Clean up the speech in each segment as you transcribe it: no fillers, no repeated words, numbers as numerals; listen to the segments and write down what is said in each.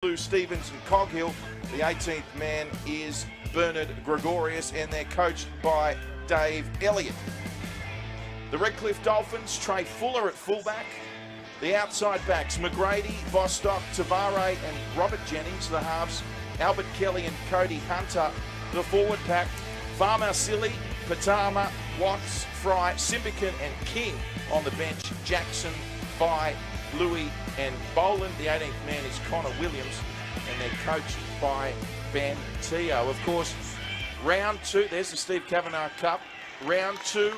Lou Stevens and Coghill. The 18th man is Bernard Gregorius, and they're coached by Dave Elliott. The Redcliffe Dolphins, Trey Fuller at fullback. The outside backs, McGrady, Bostock, Tavare and Robert Jennings. The halves, Albert Kelly and Cody Hunter. The forward pack, Farmer-Silly, Patama, Watts, Fry, Simbican and King. On the bench, Jackson, Vi, Louis and Boland. The 18th man is Connor Williams, and they're coached by Ben Teo. Of course, round two, there's the Steve Kavanagh Cup. Round two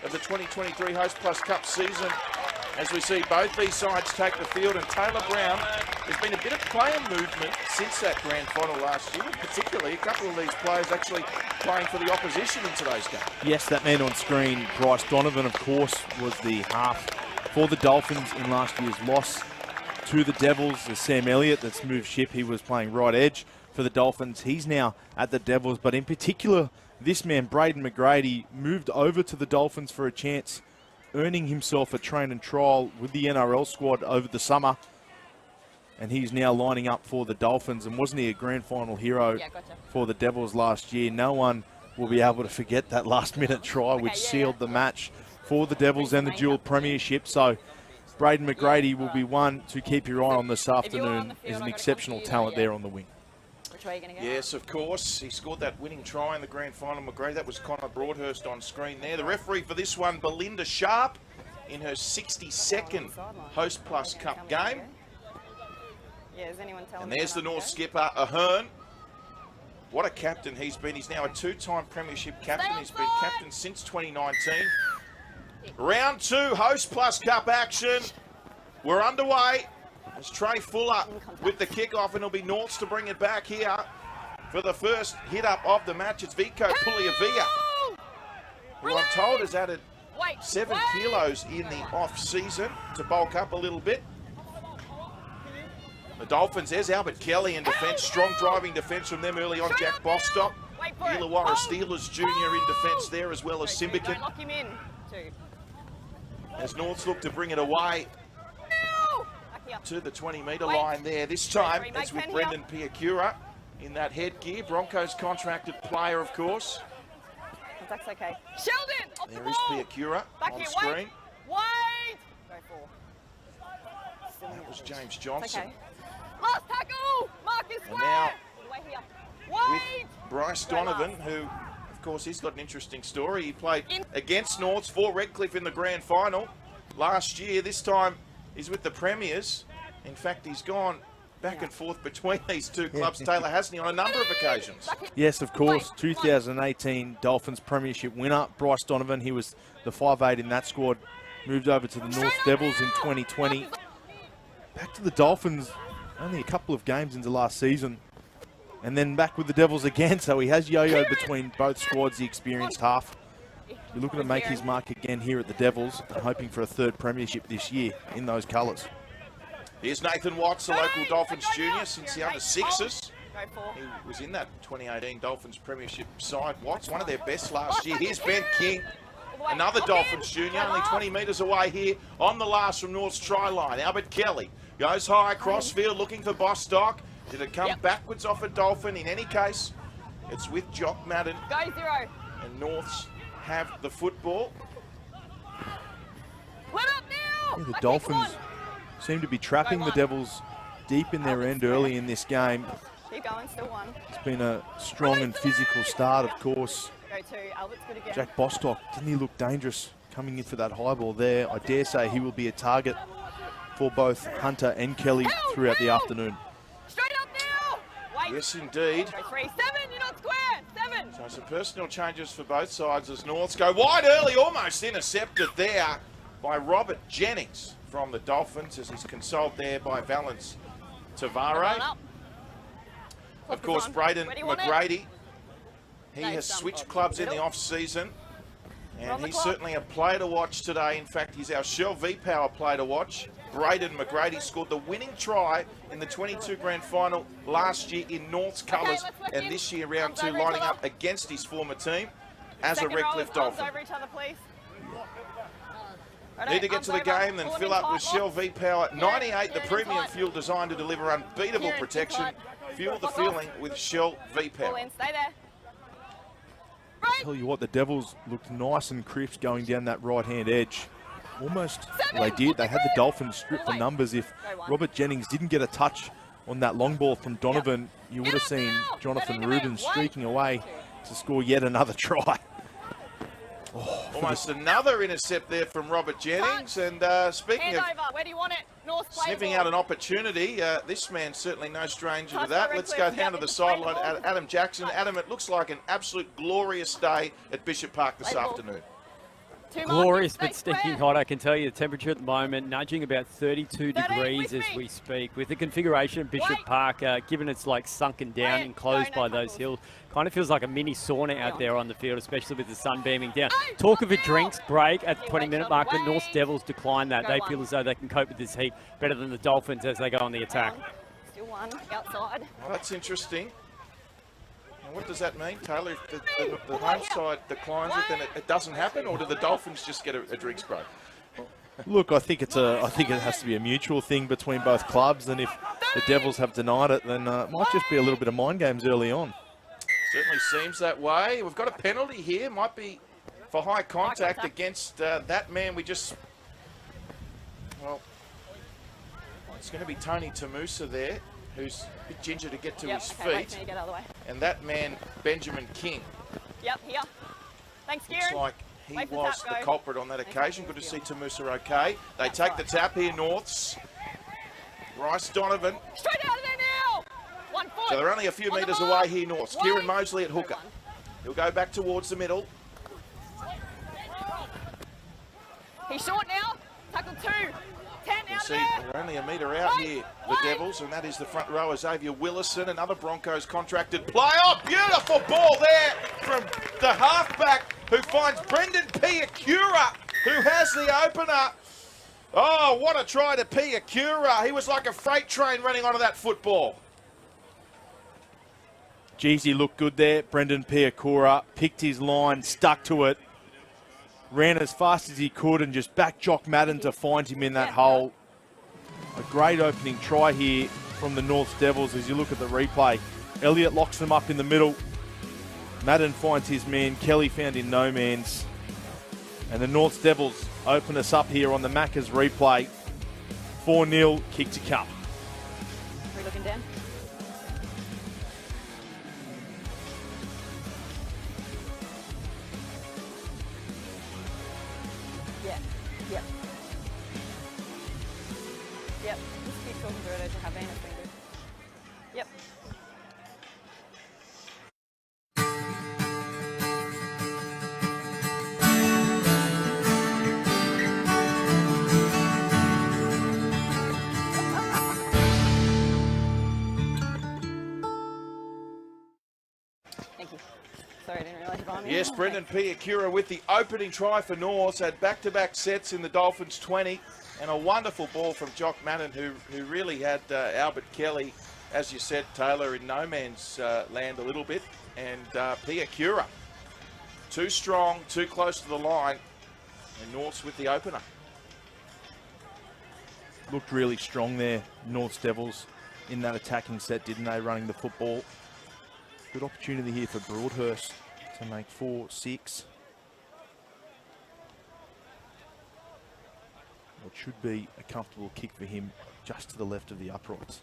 of the 2023 Host Plus Cup season, as we see both these sides take the field. And Taylor Brown, there's been a bit of player movement since that grand final last year, particularly a couple of these players actually playing for the opposition in today's game. Yes, that man on screen, Bryce Donovan, of course, was the half for the Dolphins in last year's loss to the Devils. There's Sam Elliott that's moved ship. He was playing right edge for the Dolphins. He's now at the Devils, but in particular, this man, Braden McGrady, moved over to the Dolphins for a chance, earning himself a train and trial with the NRL squad over the summer. And he's now lining up for the Dolphins. And wasn't he a grand final hero for the Devils last year? No one will be able to forget that last-minute try, which sealed the match for the Devils and the dual premiership. So Braden McGrady will be one to keep your eye on this afternoon. Is an exceptional talent there on the wing. Which way are you going to go? Yes, of course. He scored that winning try in the grand final, McGrady. That was Connor Broadhurst on screen there. The referee for this one, Belinda Sharp, in her 62nd Host Plus Cup game. Yeah, is anyone telling and there's the North skipper, Ahern. What a captain he's been. He's now a two-time premiership captain. He's been captain since 2019. Round two, Host Plus Cup action. We're underway. As Trey Fuller with the kickoff, and it'll be Norths to bring it back here for the first hit up of the match. It's Vico Pugliavia, who I'm told has added 7 kilos in the off season to bulk up a little bit. The Dolphins, there's Albert Kelly in defence. Strong driving defence from them early on. Jack Bostock, Illawarra Steelers Jr. in defence there, as well as Simbican. As Norths look to bring it away to the 20-metre line there. This time it's with Brendan Piacura in that headgear. Broncos contracted player, of course. That's okay. Sheldon, off there the is ball. Piacura back on here, screen. Wait. Go for. That was James Johnson. Okay. Last tackle. Marcus And now Wait. with Bryce Donovan, who, of course, he's got an interesting story. He played against Norths for Redcliffe in the grand final last year. This time he's with the Premiers. In fact, he's gone back and forth between these two clubs, Taylor, hasn't he, on a number of occasions? Yes, of course. 2018 Dolphins premiership winner, Bryce Donovan. He was the 5'8" in that squad. Moved over to the North Devils in 2020. Back to the Dolphins only a couple of games into last season. And then back with the Devils again. So he has yo-yoed between both squads, the experienced half. We're looking to make his mark again here at the Devils, hoping for a third premiership this year in those colours. Here's Nathan Watts, the local Dolphins junior, since the under-6s. He was in that 2018 Dolphins premiership side. Watts, one of their best last year. Here's Ben King, another Dolphins junior, only 20 metres away here on the last from North's try line. Albert Kelly goes high across field looking for Bostock. Did it come backwards off a Dolphin? In any case, it's with Jock Madden. Go zero. And Norths have the football. Let up now. Yeah, the Dolphins seem to be trapping the Devils deep in their end early in this game. Keep going, still one. It's been a strong and physical start, of course. Go two, Albert's good again. Jack Bostock, didn't he look dangerous coming in for that high ball there? I dare say he will be a target for both Hunter and Kelly throughout the afternoon. Straight up now. Wait. Yes, indeed. Go 3, 7, you're not square. 7. So some personnel changes for both sides as Norths go wide early, almost intercepted there by Robert Jennings from the Dolphins, as he's consoled there by Valence Tavare. Of course, Braden McGrady, he has switched clubs in the off-season, and he's certainly a player to watch today. In fact, he's our Shell V-Power player to watch. Braden McGrady scored the winning try in the 22 grand final last year in North's colours, and this year round 2 lining up against his former team as a Redcliffe Dolphin. Need to get to the game, then fill up with Shell V-Power 98, the premium fuel designed to deliver unbeatable protection. Fuel the feeling with Shell V-Power. Stay there. Tell you what, the Devils looked nice and crisp going down that right-hand edge. Almost, well, they did. They had the Dolphins stripped for numbers. If Robert Jennings didn't get a touch on that long ball from Donovan, you would have seen Jonathan Rubin streaking away to score yet another try. Oh, almost another intercept there from Robert Jennings. And speaking of where do you want it? North sniffing out an opportunity, this man's certainly no stranger to that. Let's go down to the sideline. Adam Jackson. Adam, it looks like an absolute glorious day at Bishop Park this afternoon. Glorious but stinking hot, I can tell you. The temperature at the moment nudging about 32 degrees as we speak. With the configuration of Bishop Park, given it's like sunken down, enclosed by those hills, kind of feels like a mini sauna out there on the field, especially with the sun beaming down. Talk of a drinks break at the 20-minute mark, but North Devils decline that. They feel as though they can cope with this heat better than the Dolphins as they go on the attack. Still one outside. Well, that's interesting. What does that mean, Taylor? If the home side declines it, then it doesn't happen, or do the Dolphins just get a drinks break? Look, I think it has to be a mutual thing between both clubs, and if the Devils have denied it, then it might just be a little bit of mind games early on. Certainly seems that way. We've got a penalty here. Might be for high contact against that man. Well, it's going to be Tony Tamusa there, who's a bit ginger to get to his feet. And that man, Benjamin King. Yep, here. Thanks, Kieran. Looks like he was the culprit on that occasion. Good to see Tamusa okay. They take the tap here, Norths. Bryce Donovan. Straight out of there now! 1 foot. So they're only a few metres away here, Norths. Kieran Mosley at hooker. He'll go back towards the middle. He's short now. Tackle 2. 10 You out see, there. they're only a metre out here, the Devils, and that is the front rower, Xavier Willison, another Broncos contracted player. Oh, beautiful ball there from the halfback who finds Brendan Piakura, who has the opener. Oh, what a try to Piakura. He was like a freight train running onto that football. Jeezy looked good there. Brendan Piakura picked his line, stuck to it, ran as fast as he could and just backed Jock Madden to find him in that hole. A great opening try here from the North Devils as you look at the replay. Elliott locks them up in the middle. Madden finds his man. Kelly found in no man's. And the North Devils open us up here on the Macca's replay. 4-0, kick to come. Are we looking down? Yep. Just keep talking through it as you have been. It's been good. Yep. Thank you. Sorry, I didn't realise you were on me. Yes, Brendan Piakura with the opening try for North. Had back-to-back sets in the Dolphins 20. And a wonderful ball from Jock Madden, who really had Albert Kelly, as you said, Taylor, in no man's land a little bit. And Piakura, too strong, too close to the line. And North's with the opener. Looked really strong there, North Devils, in that attacking set, didn't they, running the football. Good opportunity here for Broadhurst to make 4-6. What should be a comfortable kick for him just to the left of the uprights.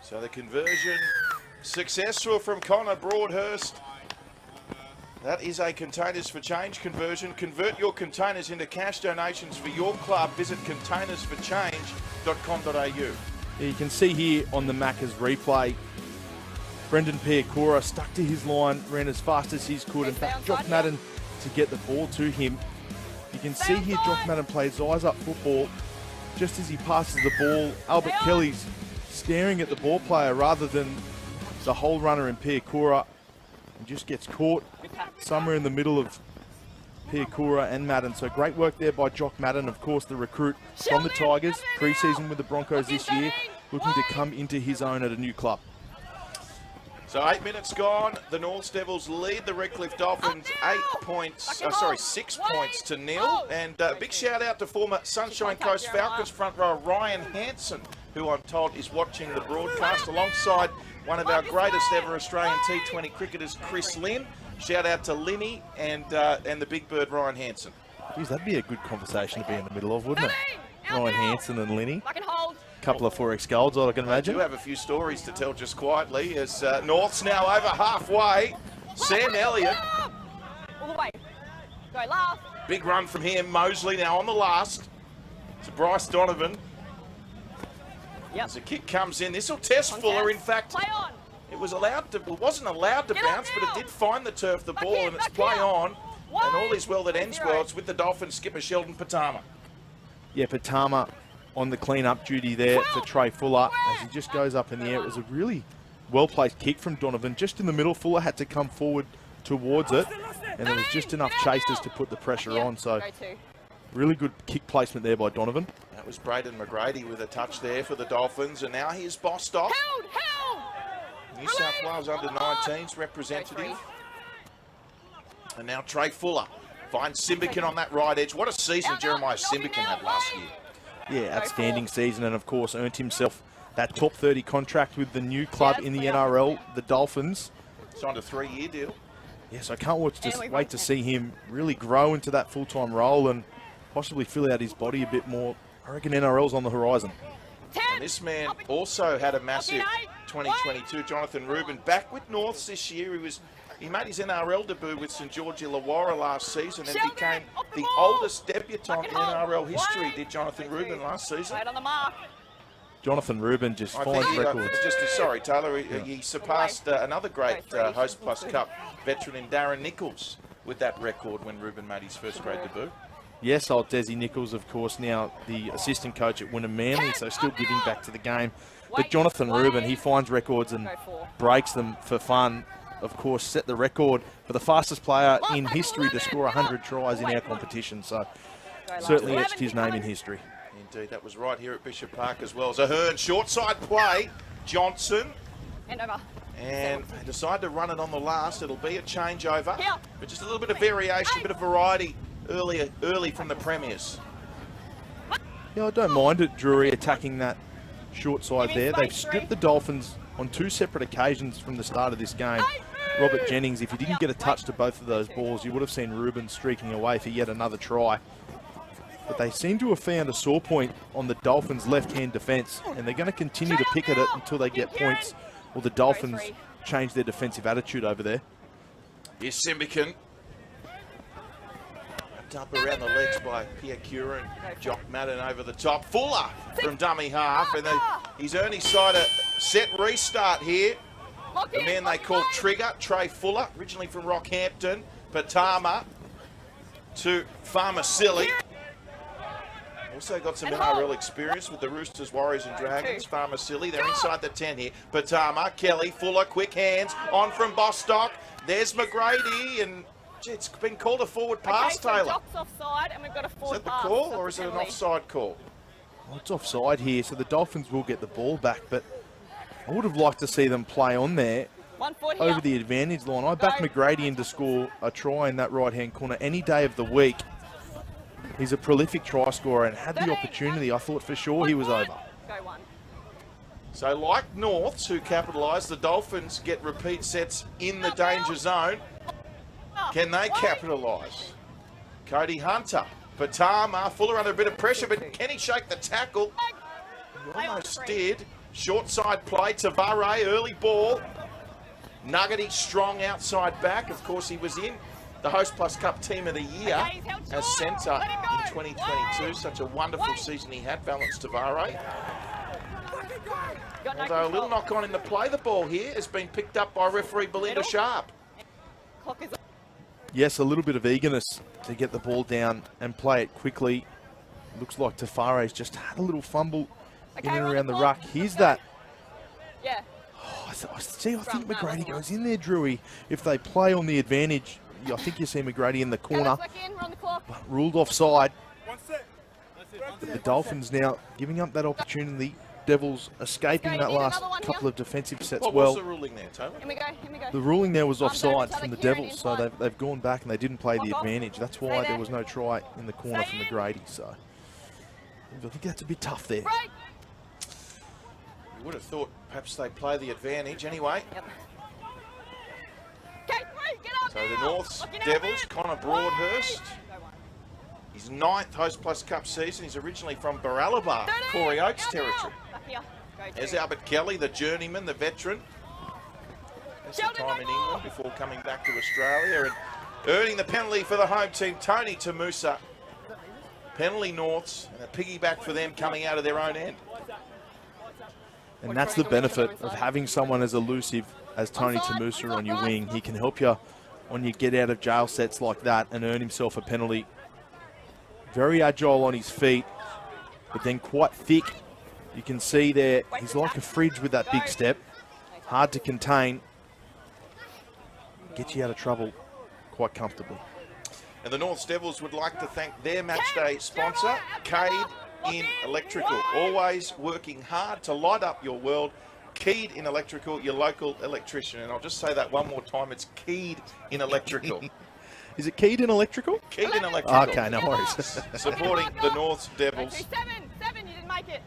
So the conversion successful from Connor Broadhurst. That is a Containers for Change conversion. Convert your containers into cash donations for your club. Visit containersforchange.com.au. Yeah, you can see here on the Macca's replay, Brendan Piakura stuck to his line, ran as fast as he could, and backed Jock Madden to get the ball to him. You can see here Jock Madden plays eyes up football. Just as he passes the ball, Albert Kelly's staring at the ball player rather than the hole runner in Piakura, and just gets caught somewhere in the middle of Piakura and Madden. So great work there by Jock Madden, of course the recruit from the Tigers, pre-season with the Broncos this year, looking to come into his own at a new club. So 8 minutes gone. The North Devils lead the Redcliffe Dolphins 6 points to nil. And big shout out to former Sunshine Coast Falcons front row Ryan Hansen, who I'm told is watching the broadcast alongside one of our greatest ever Australian T20 cricketers, Chris Lynn. Shout out to Linny and the big bird Ryan Hansen. Geez, that'd be a good conversation to be in the middle of, wouldn't it? Ryan Hansen and Linny. Couple of 4X golds, I can imagine. I do have a few stories to tell just quietly as North's now over halfway. Sam Elliott. All the way. Go last. Big run from him. Mosley now on the last. To Bryce Donovan. Yep. As the kick comes in, this will test Fuller. In fact, it wasn't allowed to bounce, but it did find the turf, the ball, and it's play on. And all is well that ends well. It's with the Dolphins skipper Sheldon Patama. Yeah, Patama on the clean-up duty there for Trey Fuller as he just goes up in the air. It was a really well-placed kick from Donovan. Just in the middle, Fuller had to come forward towards it, and there was just enough chasers to put the pressure on. So really good kick placement there by Donovan. That was Braden McGrady with a touch there for the Dolphins, and now here's Bostock. New South Wales under-19s representative. And now Trey Fuller finds Simbican on that right edge. What a season Jeremiah Simbican had last year. Yeah, outstanding season, and of course earned himself that top 30 contract with the new club in the NRL, the Dolphins. Signed a 3-year deal. Yes, I can't wait to see him really grow into that full-time role and possibly fill out his body a bit more. I reckon NRL's on the horizon. And this man also had a massive 2022. Jonathan Rubin back with Norths this year. He made his NRL debut with St George Illawarra last season and became the oldest debutant in NRL history, did Jonathan Rubin last season. Jonathan Rubin just finds records. Sorry, Taylor, he surpassed another great Host Plus Cup veteran in Darren Nichols with that record when Rubin made his first grade debut. Yes, old Desi Nichols, of course, now the assistant coach at Wynnum Manly, so still giving back to the game. But Jonathan Rubin, he finds records and breaks them for fun. Of course, set the record for the fastest player in history to score 100 tries in our competition. So certainly etched his name in history. Indeed, that was right here at Bishop Park as well. Zahern, short side play, Johnson. And they decide to run it on the last. It'll be a changeover, but just a little bit of variation, a bit of variety early from the Premiers. Yeah, I don't mind it, Drury, attacking that short side there. They've stripped the Dolphins on 2 separate occasions from the start of this game. Robert Jennings, if he didn't get a touch to both of those balls, you would have seen Rubin streaking away for yet another try. But they seem to have found a sore point on the Dolphins' left-hand defence, and they're going to continue to pick at it until they get points or the Dolphins change their defensive attitude over there. Here's Simbican. Up around the legs by Pierre Curran. Jock Madden over the top. Fuller from dummy half, and he's earned his side a set restart here. The man they call Trigger, Trey Fuller, originally from Rockhampton. Patama to Farmasilli. Also got some NRL experience with the Roosters, Warriors and Dragons. Farmasilli, they're inside the 10 here. Patama, Kelly, Fuller, quick hands. On from Bostock. There's McGrady, and it's been called a forward pass, Taylor. Jock's offside, and we've got a forward Is that the call, or is it an offside call? Well, it's offside here, so the Dolphins will get the ball back, but I would have liked to see them play on there over the advantage line. I backed McGrady in to score a try in that right-hand corner any day of the week. He's a prolific try scorer and had the opportunity. I thought for sure he was over. So like Norths, who capitalised, the Dolphins get repeat sets in the danger zone. Can they capitalise? Cody Hunter, Patama, Fuller under a bit of pressure, but can he shake the tackle? He almost did. Short side play, Tavare, early ball. Nuggety, strong outside back. Of course, he was in the Host Plus Cup Team of the Year as centre in 2022. Such a wonderful season he had, Valence Tavare. Although a little knock on in the play, the ball here has been picked up by referee Belinda Sharp. Yes, a little bit of eagerness to get the ball down and play it quickly. Looks like Tafare's just had a little fumble in and around the ruck. Here's that. Yeah. Oh, I think McGrady goes in there, Drewy. If they play on the advantage, I think you see McGrady in the corner. But ruled offside. The Dolphins now giving up that opportunity. Devils escaping that last couple of defensive sets well. What was the ruling there, Taylor? Here we go, here we go. The ruling there was offside from the Devils, so they've gone back and they didn't play the advantage. That's why there was no try in the corner from McGrady. So I think that's a bit tough there. You would have thought perhaps they play the advantage anyway. Yep. So the North's Devils, Connor Broadhurst. His 9th Host Plus Cup season. He's originally from Baralabar, Corey Oaks territory. There's Albert Kelly, the journeyman, the veteran. Has some time in England before coming back to Australia and earning the penalty for the home team, Tony Tamusa. Penalty Norths, and a piggyback for them coming out of their own end. And that's the benefit of having someone as elusive as Tony Tamusa on your wing. He can help you when you get out of jail sets like that and earn himself a penalty. Very agile on his feet, but then quite thick. You can see there, he's like a fridge with that big step. Hard to contain. Gets you out of trouble quite comfortably. And the Norths Devils would like to thank their matchday sponsor, Cade in Electrical. Always working hard to light up your world. Keyed in Electrical, your local electrician. And I'll just say that one more time. It's Keyed in Electrical. Is it Keyed in Electrical? Keyed in Electrical. Okay, no worries. Supporting the Norths Devils. Seven, you didn't make it.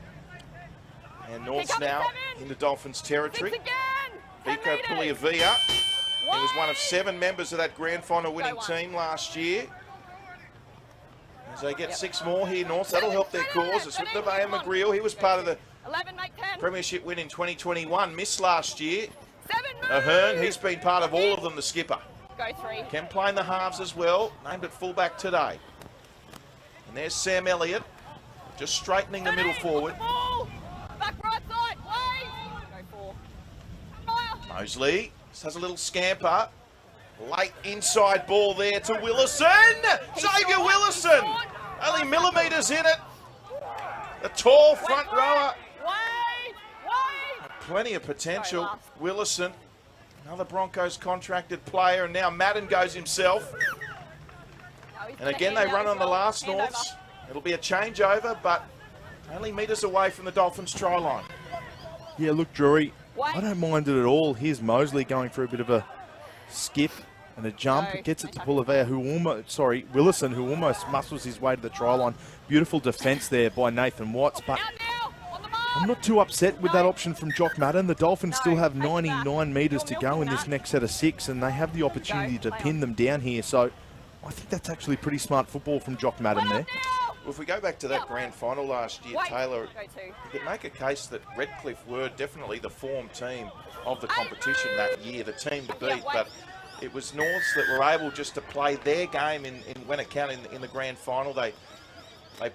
And Norths now into Dolphins territory. Vico Pugliavia. He was one of 7 members of that grand final winning team last year. As they get 6 more here, Norths, that'll help their cause. It's with Nevaeh McGreal. He was part of the premiership win in 2021, missed last year. Ahern, he's been part of all of them, the skipper. Go 3. Can play in the halves as well, named at fullback today. And there's Sam Elliott, just straightening the middle forward. Back right side, wait. Go 4. Mosley just has a little scamper. Late inside ball there to Willison. Xavier Willison. Only millimetres in it. The tall front rower. Plenty of potential. Willison, another Broncos contracted player, and now Madden goes himself. And again, they run on the last Norths. It'll be a changeover, but only metres away from the Dolphins' try line. Yeah, look, Drury, I don't mind it at all. Here's Mosley going for a bit of a skip and a jump. Gets it to Pugliavia, Willison, who almost muscles his way to the try line. Beautiful defence there by Nathan Watts, but I'm not too upset with that option from Jock Madden. The Dolphins still have 99 metres to go in this next set of 6, and they have the opportunity to pin them down here. So I think that's actually pretty smart football from Jock Madden there. Well, if we go back to that grand final last year, Taylor, you could make a case that Redcliffe were definitely the form team of the competition that year, the team to beat, but it was Norths that were able just to play their game in when it counted in the grand final. They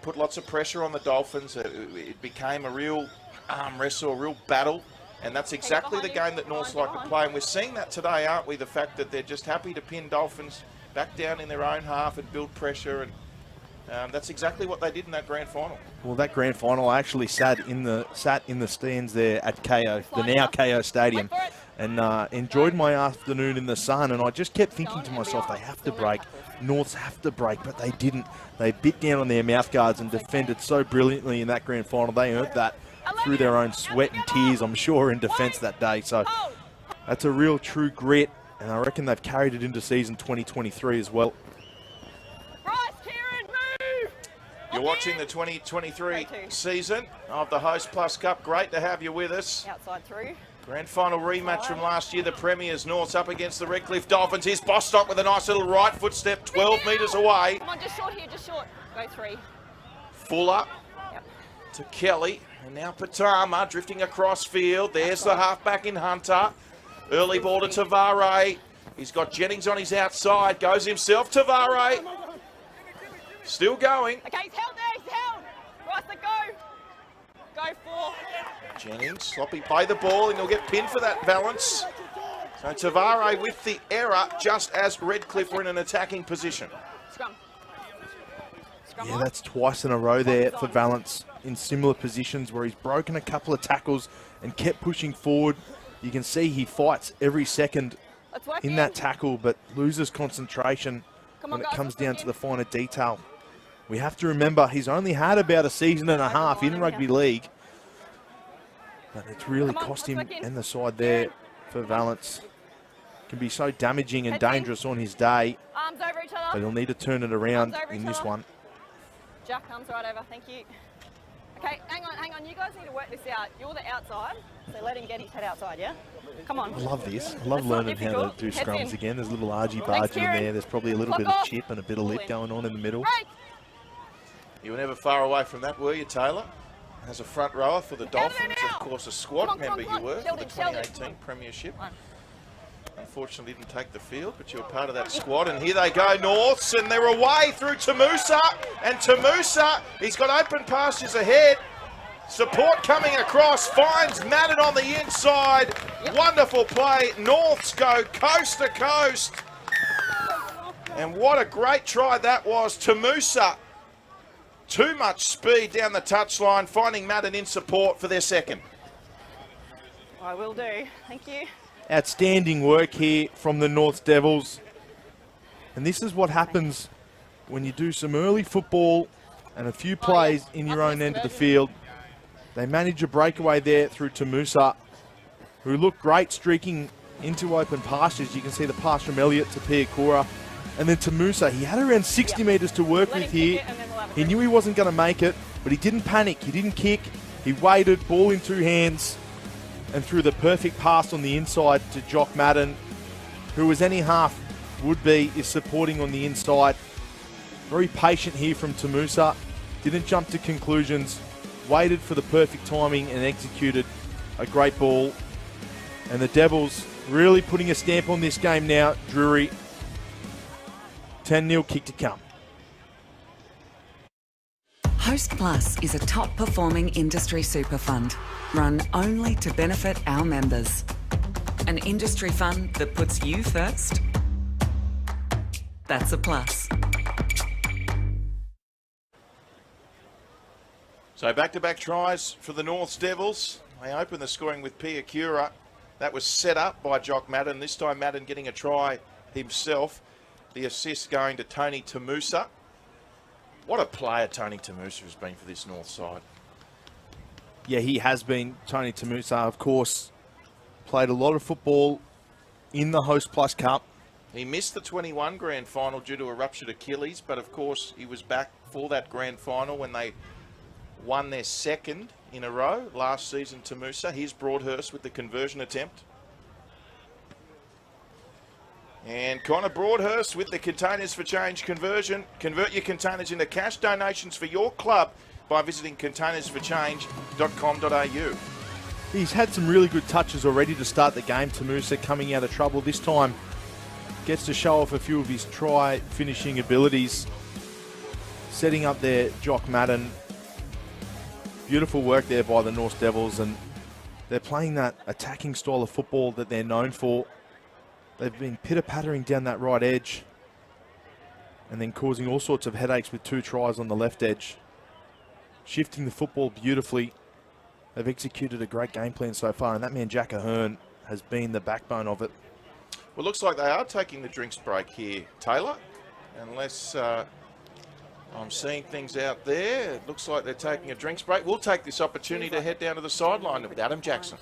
put lots of pressure on the Dolphins. It became a real arm wrestle, a real battle, and that's exactly the game that Norths like to play. And we're seeing that today, aren't we? The fact that they're just happy to pin Dolphins back down in their own half and build pressure, and that's exactly what they did in that grand final. Well, that grand final, I actually sat in the stands there at KO, the now KO Stadium, and enjoyed my afternoon in the sun. And I just kept thinking to myself, they have to break. Norths have to break, but they didn't. They bit down on their mouth guards and defended so brilliantly in that grand final. They earned that through their own sweat and tears, I'm sure, in defence that day. So that's a real true grit, and I reckon they've carried it into season 2023 as well. You're watching the 2023 season of the Host Plus Cup. Great to have you with us. Outside through. Grand final rematch from last year. The Premiers Norths up against the Redcliffe Dolphins. Here's Bostock with a nice little right footstep, 12 metres away. Come on, just short here, just short. Go 3. Fuller to Kelly. And now Patama drifting across field. There's the halfback in Hunter. Early ball to Tavare. He's got Jennings on his outside. Goes himself. Tavare. Still going. Okay, he's held there, he's held. Right, go. Go 4. Jennings, sloppy play the ball, and he'll get pinned for that balance. So Tavare with the error, just as Redcliffe were in an attacking position. Scrum. Yeah, that's twice in a row there for Valance in similar positions where he's broken a couple of tackles and kept pushing forward. You can see he fights every second in that tackle, but loses concentration when it comes down to the finer detail. We have to remember he's only had about a season and a half in rugby league. But it's really cost him and the side there for Valence. Can be so damaging and dangerous on his day. Arms over each other. But he'll need to turn it around in this one. Jack, arms right over. Thank you. Okay, hang on. You guys need to work this out. You're the outside, so let him get his head outside, yeah? Come on. I love this. I love learning how to do scrums again. There's a little argy-bargy in there. There's probably a little bit of chip and a bit of lip going on in the middle. You were never far away from that, were you, Taylor? As a front rower for the Dolphins, of course, a squad member you were for the 2018 Premiership. Unfortunately didn't take the field, but you were part of that squad. And here they go, Norths, and they're away through Tamusa. And Tamusa, he's got open pastures ahead. Support coming across, finds Madden on the inside. Wonderful play. Norths go coast to coast. And what a great try that was. Tamusa, too much speed down the touchline, finding Madden in support for their second. I will do. Thank you. Outstanding work here from the North Devils. And this is what happens when you do some early football and a few plays in your own end of the field. They manage a breakaway there through Tamusa, who looked great streaking into open pastures. You can see the pass from Elliott to Piakura. And then Tamusa, he had around 60 metres to work with here. He knew he wasn't going to make it, but he didn't panic. He didn't kick. He waited, ball in two hands, and threw the perfect pass on the inside to Jock Madden, who, as any half would be, is supporting on the inside. Very patient here from Tamusa. Didn't jump to conclusions. Waited for the perfect timing and executed a great ball. And the Devils really putting a stamp on this game now. Drury, 10-0 kick to come. Host Plus is a top-performing industry super fund run only to benefit our members. An industry fund that puts you first? That's a plus. So back-to-back tries for the Norths Devils. They open the scoring with Piakura. That was set up by Jock Madden. This time Madden getting a try himself. The assist going to Tony Tamusa. What a player Tony Tamusa has been for this North side. Yeah, he has been. Tony Tamusa, of course, played a lot of football in the Host Plus Cup. He missed the 21 grand final due to a ruptured Achilles, but of course he was back for that grand final when they won their second in a row last season. Tamusa, here's Broadhurst with the conversion attempt. And Connor Broadhurst with the Containers for Change conversion. Convert your containers into cash donations for your club by visiting containersforchange.com.au. He's had some really good touches already to start the game. Tamusa coming out of trouble this time. Gets to show off a few of his try finishing abilities. Setting up there Jock Madden. Beautiful work there by the North Devils, and they're playing that attacking style of football that they're known for. They've been pitter-pattering down that right edge and then causing all sorts of headaches with 2 tries on the left edge. Shifting the football beautifully. They've executed a great game plan so far, and that man Jack Ahern has been the backbone of it. Well, looks like they are taking the drinks break here, Taylor. Unless I'm seeing things out there. It looks like they're taking a drinks break. We'll take this opportunity to head down to the sideline with Adam Jackson.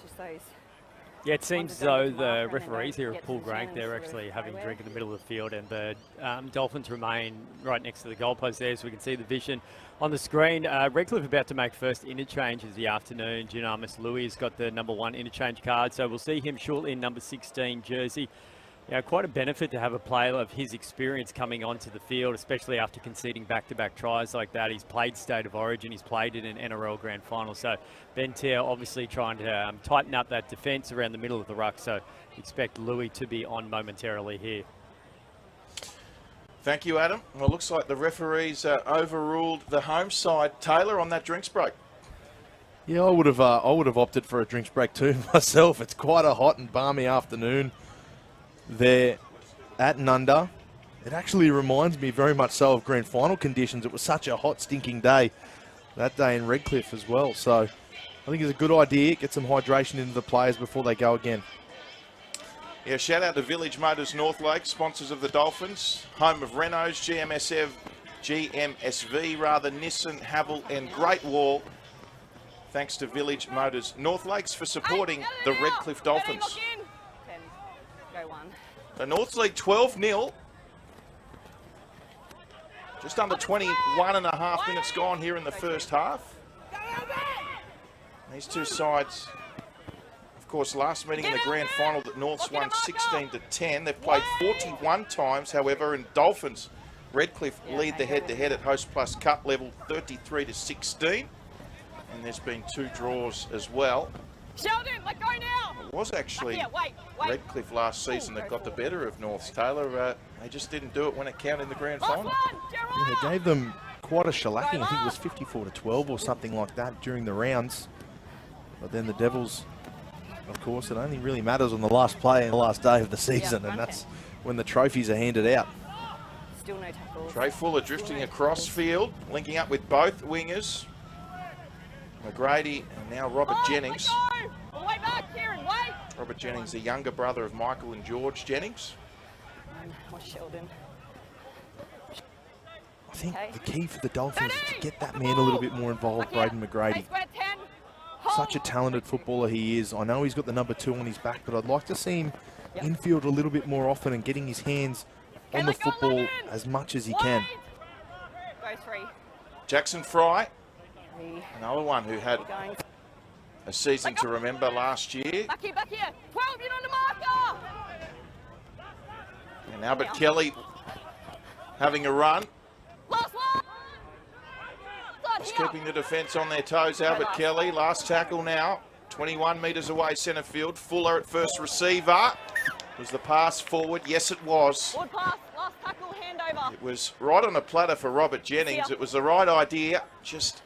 Yeah, it seems as though the referees here have pulled rank. They're actually having a drink in the middle of the field, and the Dolphins remain right next to the goalpost there, so we can see the vision on the screen. Redcliffe about to make first interchange of the afternoon. Dunamis Louis has got the #1 interchange card, so we'll see him shortly in number 16 jersey. Yeah, quite a benefit to have a player of his experience coming onto the field, especially after conceding back-to-back tries like that. He's played State of Origin, he's played in an NRL Grand Final. So Ben Tier obviously trying to tighten up that defence around the middle of the ruck. So expect Louis to be on momentarily here. Thank you, Adam. Well, it looks like the referees overruled the home side. Taylor, on that drinks break. Yeah, I would have opted for a drinks break too myself. It's quite a hot and balmy afternoon there at Nunda. It actually reminds me very much so of grand final conditions. It was such a hot, stinking day that day in Redcliffe as well. So I think it's a good idea. Get some hydration into the players before they go again. Yeah, shout out to Village Motors Northlake, sponsors of the Dolphins, home of Renault's, GMSV, Nissan, Haval and Great Wall. thanks to Village Motors North Lakes for supporting the Redcliffe Dolphins. 10. Go 1. The Norths lead 12-0. Just under 21 and a half minutes gone here in the first half. These two sides, of course, last meeting in the grand final that Norths won 16-10. They've played 41 times, however, and Dolphins, Redcliffe lead the head-to-head at Host Plus Cup level 33-16. And there's been 2 draws as well. Sheldon, let go now. It was actually Redcliffe last season that got the better of Norths, Taylor. They just didn't do it when it counted in the grand final. Yeah, they gave them quite a shellacking. I think it was 54-12 or something like that during the rounds. But then the Devils, of course, it only really matters on the last play and the last day of the season, and that's when the trophies are handed out. Still no tackles. Trey Fuller drifting across field, linking up with both wingers. McGrady and now Robert Jennings. Wait back, Kieran, wait. Robert Jennings, the younger brother of Michael and George Jennings. Sheldon. I think the key for the Dolphins is to get that man a little bit more involved, Braden McGrady. Such a talented footballer he is. I know he's got the number 2 on his back, but I'd like to see him infield a little bit more often and getting his hands on the football as much as he can. Go 3. Jackson Fry, another one who had a season to remember last year. Back here, 12, you're on the marker. And Albert Kelly having a run. Last one. Just keeping the defence on their toes, Albert Kelly. Last tackle now, 21 metres away centre field. Fuller at first receiver. Was the pass forward? Yes, it was. Forward pass, last tackle, handover. It was right on a platter for Robert Jennings. It was the right idea, just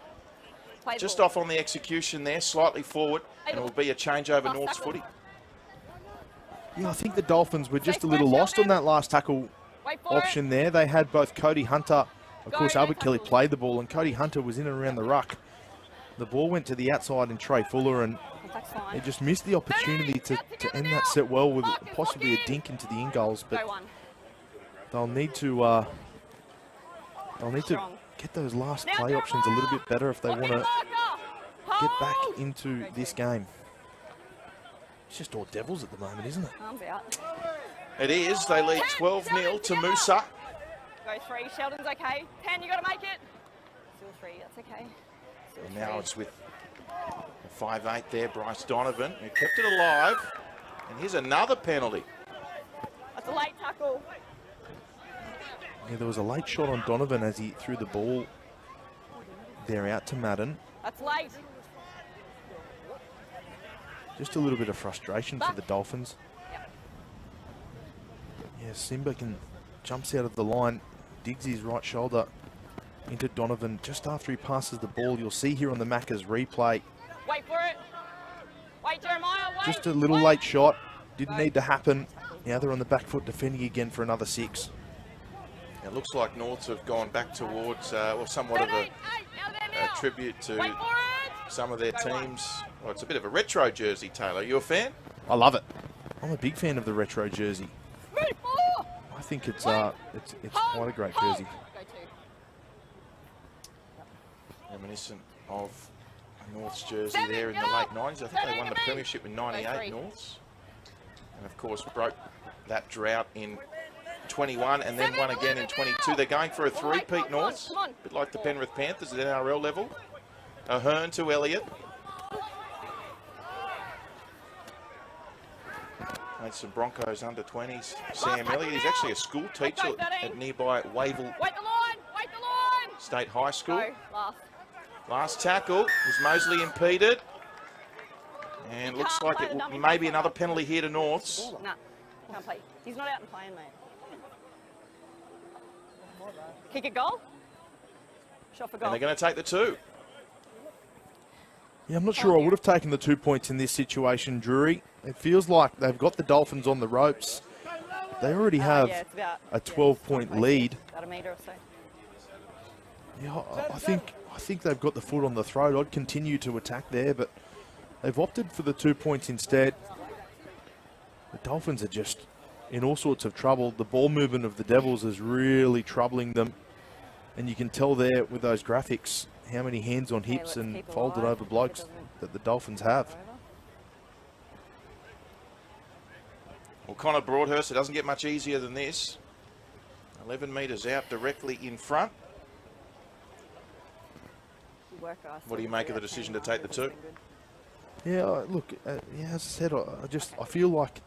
off on the execution there, slightly forward, and it will be a change over North's footy. Yeah, I think the Dolphins were just a little lost on that last tackle option there. They had both Cody Hunter, of course Albert Kelly played the ball, and Cody Hunter was in and around the ruck. The ball went to the outside and Trey Fuller, and they just missed the opportunity to end that set well with possibly a dink into the in goals. But they'll need to get those last play options a little bit better if they want to get back into this game. It's just all Devils at the moment, isn't it? Arms out. It is. They lead 12-0 to Musa. Go 3. Sheldon's okay. 10, you got to make it. Still 3. That's okay. Still And now it's with 5'8" there, Bryce Donovan, who kept it alive. And here's another penalty. That's a late tackle. Yeah, there was a late shot on Donovan as he threw the ball there out to Madden. That's late. Just a little bit of frustration for the Dolphins. Yeah, Simba jumps out of the line, digs his right shoulder into Donovan just after he passes the ball. You'll see here on the Macca's replay. Wait for it. Wait, Jeremiah, wait. Just a little late shot. Didn't need to happen. Now they're on the back foot defending again for another 6. It looks like Norths have gone back towards, well, somewhat of a tribute to some of their teams. Well, it's a bit of a retro jersey, Taylor. You a fan? I love it. I'm a big fan of the retro jersey. I think it's quite a great jersey. Reminiscent of a Norths jersey there in the late 90s. I think they won the premiership in 98, Norths. And of course broke that drought in 21 and then won again in 22. They're going for a three-peat, Norths, a bit like the Penrith Panthers at NRL level. Ahern to Elliott. Made some Broncos under 20s. Sam Elliott, he's actually a school teacher at nearby Wavell State High School. Last tackle, was Mosley impeded? And looks like it may be another penalty here to Norths. Nah, can't play. He's not out and playing, mate. Kick a goal? Shot for goal. And they're going to take the 2. Yeah, I'm not sure I would have taken the 2 points in this situation, Drury. It feels like they've got the Dolphins on the ropes. They already have a 12-point lead. About a metre or so. Yeah, I think they've got the foot on the throat. I'd continue to attack there, but they've opted for the 2 points instead. The Dolphins are just in all sorts of trouble. The ball movement of the Devils is really troubling them. And you can tell there with those graphics how many hands on hips and folded over blokes that the Dolphins have. Well, Connor Broadhurst, it doesn't get much easier than this. 11 metres out directly in front. What do you make of the decision to take the 2? Yeah, look, yeah, as I said, I feel like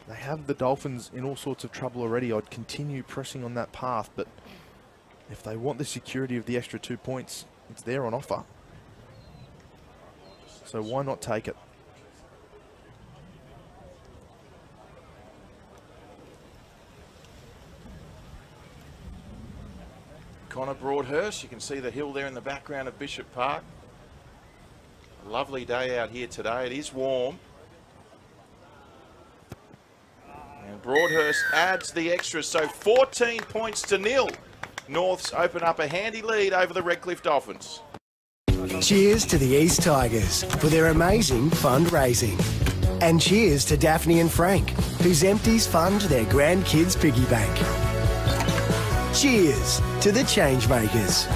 they have the Dolphins in all sorts of trouble already. I'd continue pressing on that path, but if they want the security of the extra 2 points, it's there on offer. So why not take it? Connor Broadhurst, you can see the hill there in the background of Bishop Park. A lovely day out here today. It is warm. And Broadhurst adds the extra, so 14 points to 0. Norths open up a handy lead over the Redcliffe Dolphins. Cheers to the East Tigers for their amazing fundraising. And cheers to Daphne and Frank, whose empties fund their grandkids' piggy bank. Cheers to the Changemakers.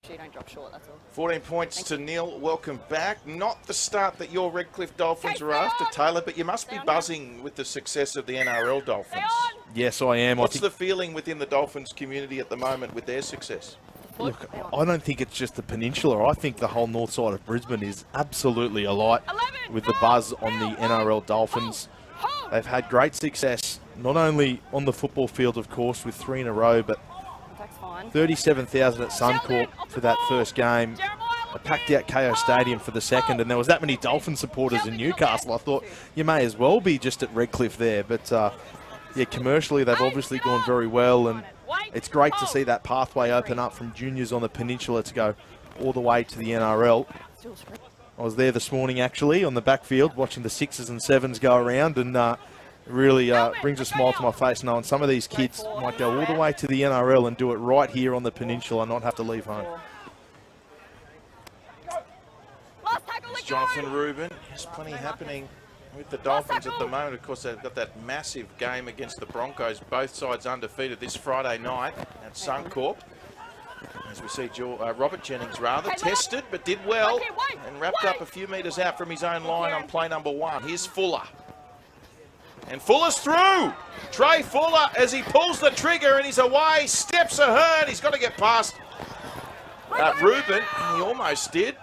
You don't drop short, that's all. 14 points to 0. Welcome back. Not the start that your Redcliffe Dolphins are after, Taylor, but you must be buzzing with the success of the NRL Dolphins. Yes, I am. What's the feeling within the Dolphins community at the moment with their success? Look, I don't think it's just the peninsula. I think the whole north side of Brisbane is absolutely alight with the buzz on the NRL Dolphins. They've had great success, not only on the football field, of course, with 3 in a row, but 37,000 at Suncorp for that first game. A packed out KO Stadium for the second, and there was that many Dolphin supporters in Newcastle. I thought you may as well be just at Redcliffe there, but yeah, commercially they've obviously gone very well, and it's great to see that pathway open up from juniors on the peninsula to go all the way to the NRL. I was there this morning actually on the backfield watching the 6s and 7s go around, and really brings a smile to my face knowing some of these kids might go all the way to the NRL and do it right here on the peninsula and not have to leave home. It's Jonathan Rubin. There's plenty happening with the Dolphins at the moment. Of course, they've got that massive game against the Broncos, both sides undefeated this Friday night at Suncorp. As we see Robert Jennings tested but did well and wrapped up a few metres out from his own line on play number 1. Here's Fuller. And Fuller's through. Trey Fuller, as he pulls the trigger and he's away, steps Ahern. He's got to get past Rubin. He almost did.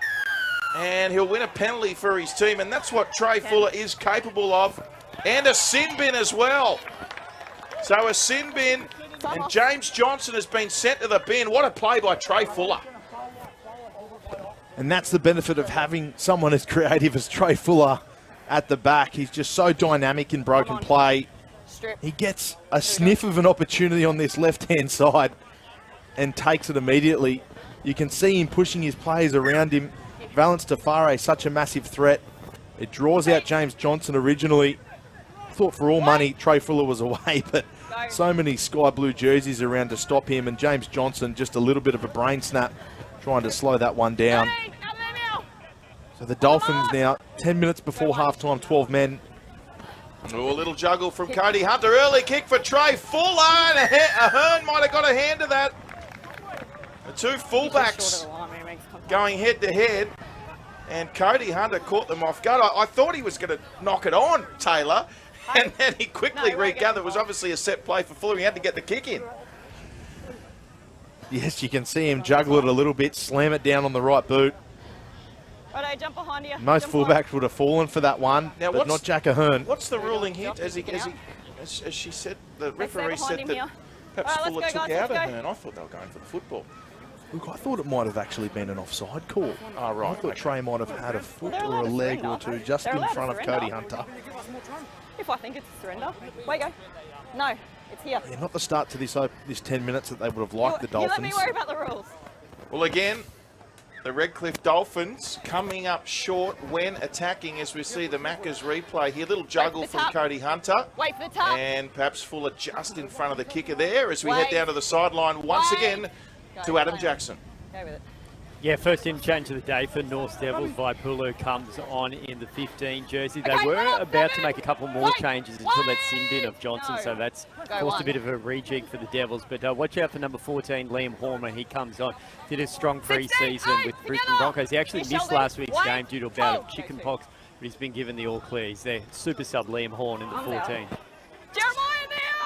And he'll win a penalty for his team. And that's what Trey Fuller is capable of. And a sin bin as well. So a sin bin, and James Johnson has been sent to the bin. What a play by Trey Fuller. And that's the benefit of having someone as creative as Trey Fuller at the back. He's just so dynamic in broken play. He gets a sniff of an opportunity on this left-hand side and takes it immediately. You can see him pushing his players around him. Valence Tafare, such a massive threat. It draws out James Johnson originally. Thought for all money Trey Fuller was away, but so many sky blue jerseys around to stop him, and James Johnson just a little bit of a brain snap trying to slow that one down. So the Dolphins now 10 minutes before halftime, 12 men. Oh, a little juggle from Cody Hunter. Early kick for Trey Fuller, and Ahern might have got a hand to that. The two fullbacks going head to head, and Cody Hunter caught them off guard. I thought he was going to knock it on, Taylor, and then he quickly regathered. It was obviously a set play for Fuller. He had to get the kick in. Yes, you can see him juggle it a little bit, slam it down on the right boot. Righto, jump behind you. Most fullbacks would have fallen for that one, now, but not Jack Ahern. What's the ruling here? As she said, the referee said that perhaps Fuller took out Ahern. I thought they were going for the football. Look, I thought it might have actually been an offside call. Oh, right. I thought Trey might have had a foot or a leg or two just in front of Cody Hunter. If I think it's a surrender. Wait, go. No, it's here. Yeah, not the start to this 10 minutes that they would have liked the Dolphins. You let me worry about the rules. Well, again, the Redcliffe Dolphins coming up short when attacking, as we see the Maccas replay here. Little juggle from Cody Hunter. Wait for the tap. And perhaps Fuller just in front of the kicker there as we head down to the sideline once again to Adam Jackson. Go with it. Yeah, first interchange of the day for North Devils. Vaipulu comes on in the 15 jersey. They were about to make a couple more changes until that sin bin of Johnson, so that's caused a bit of a rejig for the Devils. But watch out for number 14, Liam Horner. He comes on. Did a strong pre-season with the Brisbane Broncos. He actually missed last week's game due to a bout of chickenpox, but he's been given the all clear. He's there. Super sub Liam Horn in the 14.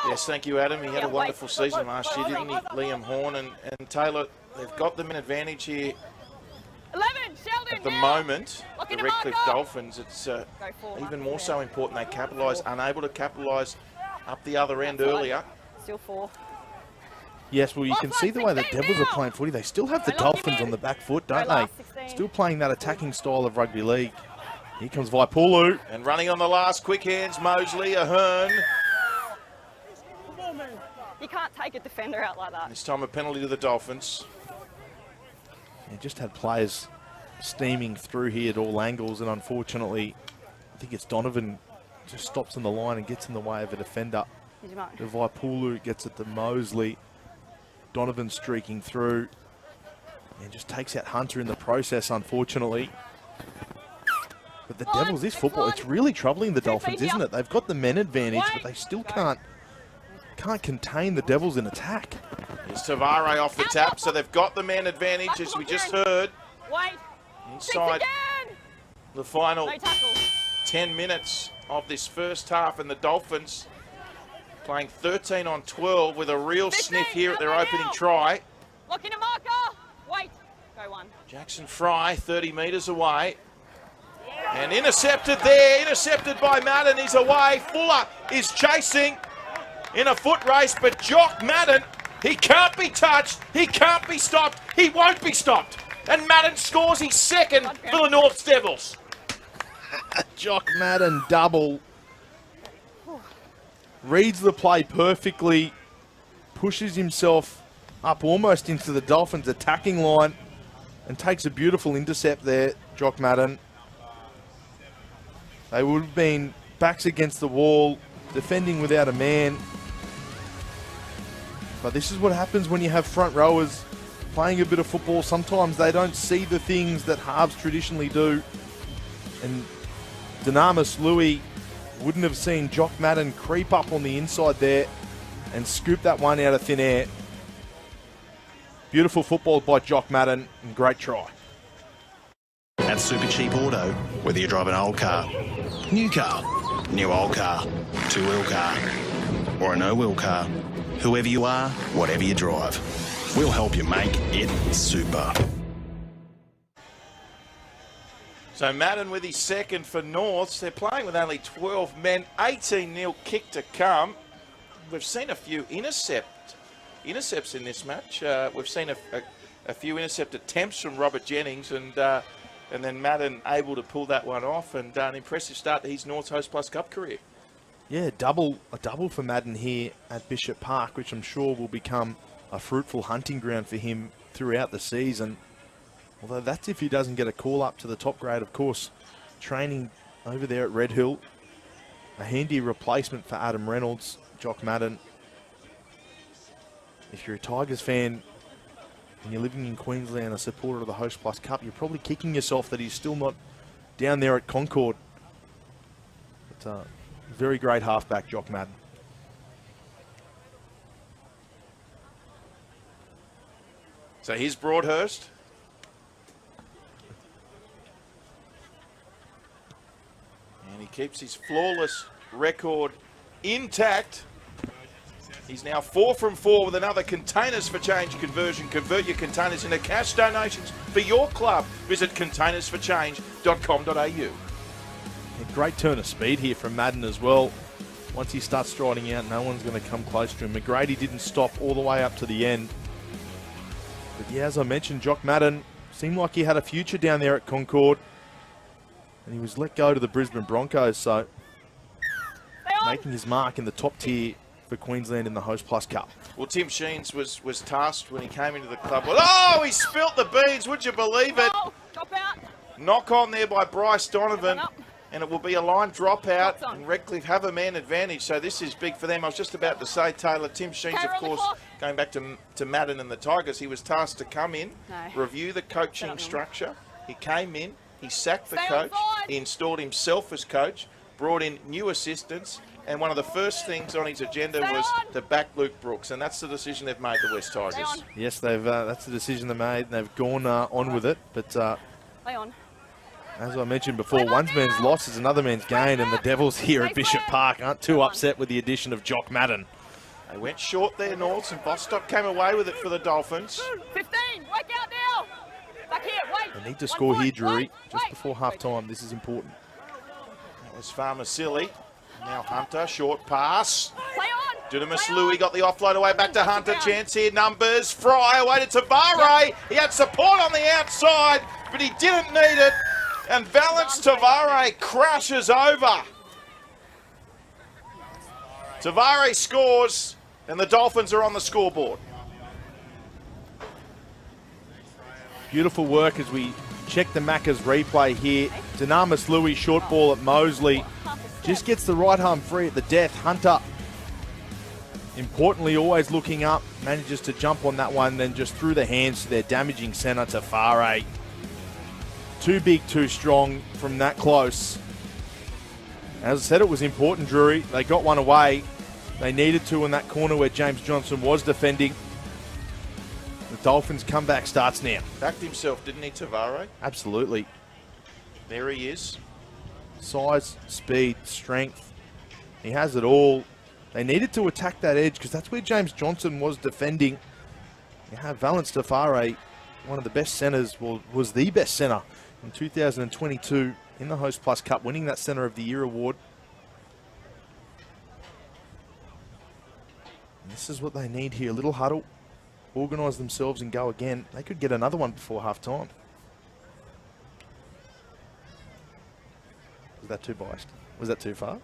Yes, thank you, Adam. He had a wonderful season last year, didn't he? Liam Horn and Taylor, they've got them in advantage here. 11, At the moment, the Redcliffe Dolphins, it's even more so important they capitalise, unable to capitalise up the other end earlier. Still 4. Yes, well, you can see the way the Devils are playing footy. They still have the Dolphins on the back foot, don't they? Still playing that attacking style of rugby league. Here comes Vaipulu. And running on the last quick hands, Mosley, Ahern. You can't take a defender out like that. This time a penalty to the Dolphins. Yeah, just had players steaming through here at all angles, and unfortunately, I think it's Donovan just stops in the line and gets in the way of a defender. The Vaipulu gets it to Mosley. Donovan streaking through and just takes out Hunter in the process, unfortunately. But the Devils, this football, it's really troubling the Dolphins, isn't it? They've got the men advantage, but they still can't contain the Devils in attack. Here's Tavare off the tap, so they've got the man advantage, as we just heard. Inside the final 10 minutes of this first half, and the Dolphins playing 13 on 12 with a real sniff here at their opening try. Lock in a marker. Wait. Go 1. Jackson Fry, 30 metres away. And intercepted there, intercepted by Madden. He's away. Fuller is chasing in a foot race, but Jock Madden, he can't be touched, he can't be stopped, he won't be stopped. And Madden scores his second for the North Devils. Jock Madden double. Reads the play perfectly, pushes himself up almost into the Dolphins' attacking line and takes a beautiful intercept there, Jock Madden. They would have been backs against the wall, defending without a man. But this is what happens when you have front rowers playing a bit of football. Sometimes they don't see the things that halves traditionally do. And Dynamis Louis wouldn't have seen Jock Madden creep up on the inside there and scoop that one out of thin air. Beautiful football by Jock Madden and great try. At Super Cheap Auto, whether you drive an old car, new old car, two-wheel car, or a no-wheel car, whoever you are, whatever you drive, we'll help you make it super. So Madden with his second for Norths. They're playing with only 12 men, 18-0 kick to come. We've seen a few intercepts in this match. We've seen a few intercept attempts from Robert Jennings, and then Madden able to pull that one off, and an impressive start to his Norths Host Plus Cup career. Yeah, a double for Madden here at Bishop Park, which I'm sure will become a fruitful hunting ground for him throughout the season. Although that's if he doesn't get a call up to the top grade, of course. Training over there at Red Hill. A handy replacement for Adam Reynolds, Jock Madden. If you're a Tigers fan and you're living in Queensland, a supporter of the Host Plus Cup, you're probably kicking yourself that he's still not down there at Concord. But very great halfback, Jock Madden. So here's Broadhurst. And he keeps his flawless record intact. He's now 4 from 4 with another Containers for Change conversion. Convert your containers into cash donations for your club. Visit containersforchange.com.au. A great turn of speed here from Madden as well. Once he starts striding out, no one's going to come close to him. McGrady didn't stop all the way up to the end. But yeah, as I mentioned, Jock Madden seemed like he had a future down there at Concord. And he was let go to the Brisbane Broncos, so making his mark in the top tier for Queensland in the Host Plus Cup. Well, Tim Sheens was tasked when he came into the club. Oh, he spilt the beans, would you believe it? Top out. Knock on there by Bryce Donovan. and it will be a line dropout, and Redcliffe have a man advantage, so this is big for them. I was just about to say, Taylor, Tim Sheens, of course, going back to Madden and the Tigers, he was tasked to come in, review the coaching structure. He came in, he sacked the coach, he installed himself as coach, brought in new assistants, and one of the first things on his agenda was to back Luke Brooks, and that's the decision they've made, the West Tigers. Yes, that's the decision they made, and they've gone on with it, but as I mentioned before, one man's loss is another man's gain, and the Devils here at Bishop Park aren't too upset with the addition of Jock Madden. They went short there, Norths, and Bostock came away with it for the Dolphins. 15, work out now. Back here, wait. They need to score here, Drury, just before half-time. This is important. That was Farmer Silly. Now Hunter, short pass. Play on. Dunamis Louis got the offload away, back to Hunter. Chance here, numbers. Fry away to Tavare. He had support on the outside, but he didn't need it. And Valence Tavare crashes over. Tavare scores, and the Dolphins are on the scoreboard. Beautiful work as we check the Macca's replay here. Dunamis Louis, short ball at Mosley. Just gets the right arm free at the death. Hunter, importantly, always looking up, manages to jump on that one, then just through the hands to their damaging centre, Tavare. Too big, too strong from that close. As I said, it was important, Drury. They got one away. They needed to in that corner where James Johnson was defending. The Dolphins' comeback starts now. Backed himself, didn't he, Tavare? Absolutely. There he is. Size, speed, strength. He has it all. They needed to attack that edge because that's where James Johnson was defending. You have Valence Tavare, one of the best centres, well, was the best centre in 2022 in the Host Plus Cup, winning that Centre of the Year award. And this is what they need here. A little huddle, organise themselves and go again. They could get another one before half-time. Was that too biased? Was that too far?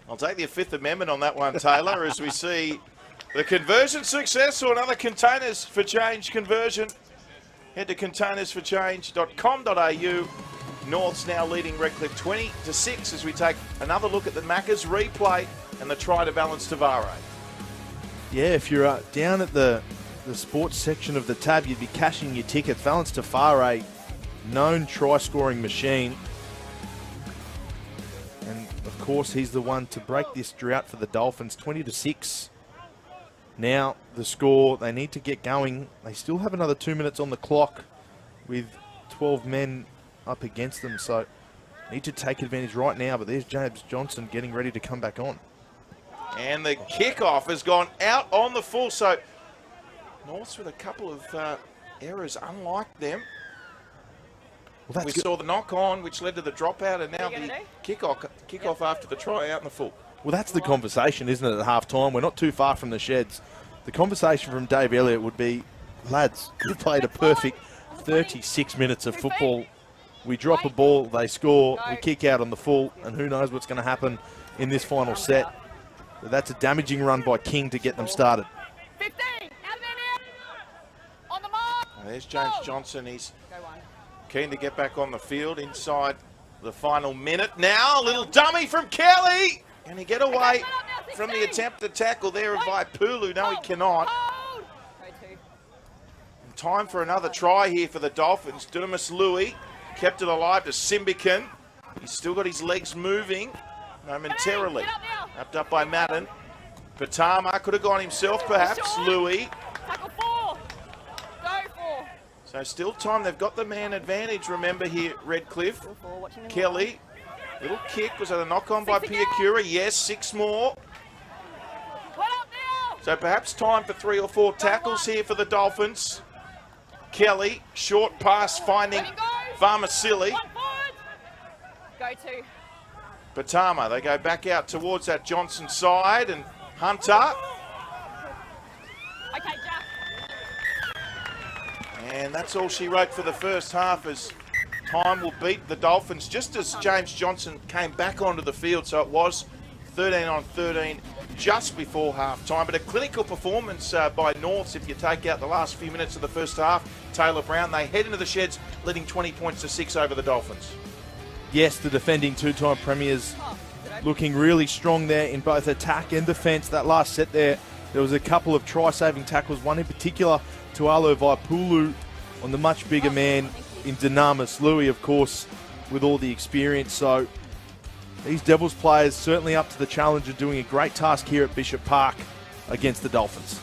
I'll take the Fifth Amendment on that one, Taylor, as we see the conversion success or another Containers for Change conversion. Head to containersforchange.com.au. North's now leading Redcliffe 20-6 as we take another look at the Macca's replay and the try to Valence Tavare. Yeah, if you're down at the sports section of the tab, you'd be cashing your tickets. Valence Tavare, known try-scoring machine. And, of course, he's the one to break this drought for the Dolphins, 20-6. Now, the score, they need to get going. They still have another 2 minutes on the clock with 12 men up against them, so need to take advantage right now. But there's James Johnson getting ready to come back on. And the kickoff has gone out on the full, so Norths with a couple of errors, unlike them. Well, we saw the knock-on, which led to the dropout, and now the kickoff after the try out in the full. Well, that's the conversation, isn't it, at half-time? We're not too far from the sheds. The conversation from Dave Elliott would be, lads, you've played a perfect 36 minutes of football. We drop a ball, they score, we kick out on the full, and who knows what's going to happen in this final set. But that's a damaging run by King to get them started. 15, out of there now. On the mark. There's James Johnson. He's keen to get back on the field inside the final minute. Now, a little dummy from Kelly. Can he get away from the attempted tackle there by Pulu? No, he cannot. Time for another try here for the Dolphins. Dunamis Louis kept it alive to Simbican. He's still got his legs moving momentarily. Wrapped up by Madden. Patama could have gone himself, perhaps. Louis. Tackle 4. Go 4. So still time. They've got the man advantage, remember, here, Redcliffe. Kelly. Little kick. Was that a knock-on by Piakura? Yes, 6 more. So perhaps time for 3 or 4 tackles here for the Dolphins. Kelly, short pass finding Farmasili. Go 2. Patama, they go back out towards that Johnson side, and Hunter. Okay, Jack. And that's all she wrote for the first half, as time will beat the Dolphins just as James Johnson came back onto the field. So it was 13 on 13 just before half-time. But a clinical performance by Norths if you take out the last few minutes of the first half. Taylor Brown, they head into the sheds leading 20 points to 6 over the Dolphins. Yes, the defending two-time premiers looking really strong there in both attack and defence. That last set there was a couple of try-saving tackles, one in particular to Alo Vaipulu on the much bigger man in Dynamis Louis, of course, with all the experience. So these Devils players certainly up to the challenge of doing a great task here at Bishop Park against the Dolphins.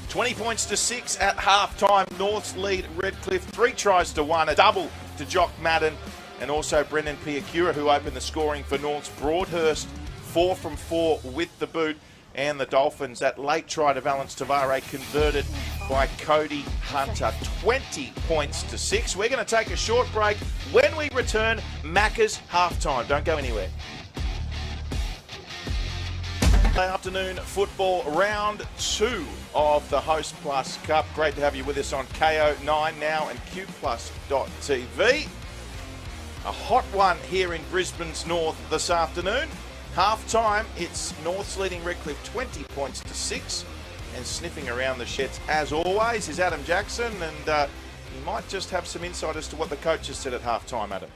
20 points to 6 at half-time. Norths lead Redcliffe 3 tries to 1, a double to Jock Madden, and also Brendan Piakura, who opened the scoring for Norths. Broadhurst 4 from 4 with the boot, and the Dolphins, that late try to Valence Tavare converted by Cody Hunter. 20 points to 6. We're going to take a short break. When we return, Macca's halftime. Don't go anywhere. Afternoon football, round 2 of the Host Plus Cup. Great to have you with us on KO9 now and QPlus.tv. A hot one here in Brisbane's North this afternoon. Half time, it's North's leading Redcliffe 20 points to 6, and sniffing around the sheds as always is Adam Jackson, and you might just have some insight as to what the coaches said at half time, Adam.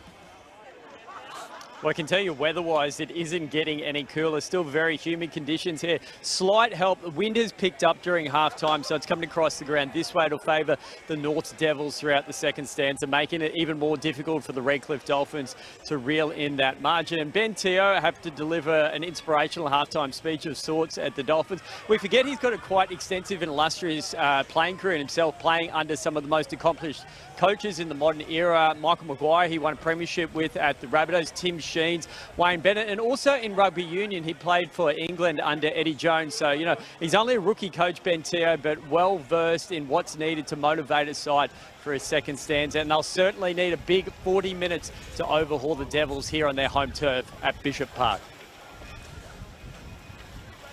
Well, I can tell you weather-wise, it isn't getting any cooler. Still very humid conditions here. Slight help. The wind has picked up during half-time, so it's coming across the ground. This way it'll favour the North's Devils throughout the second stanza, making it even more difficult for the Redcliffe Dolphins to reel in that margin. And Ben Teo have to deliver an inspirational half-time speech of sorts at the Dolphins. We forget he's got a quite extensive and illustrious playing career in himself, playing under some of the most accomplished coaches in the modern era. Michael Maguire, he won a premiership with at the Rabbitohs. Tim Sheens, Wayne Bennett, and also in rugby union, he played for England under Eddie Jones. So, you know, he's only a rookie coach, Ben Teo, but well-versed in what's needed to motivate a side for his second stanza. And they'll certainly need a big 40 minutes to overhaul the Devils here on their home turf at Bishop Park.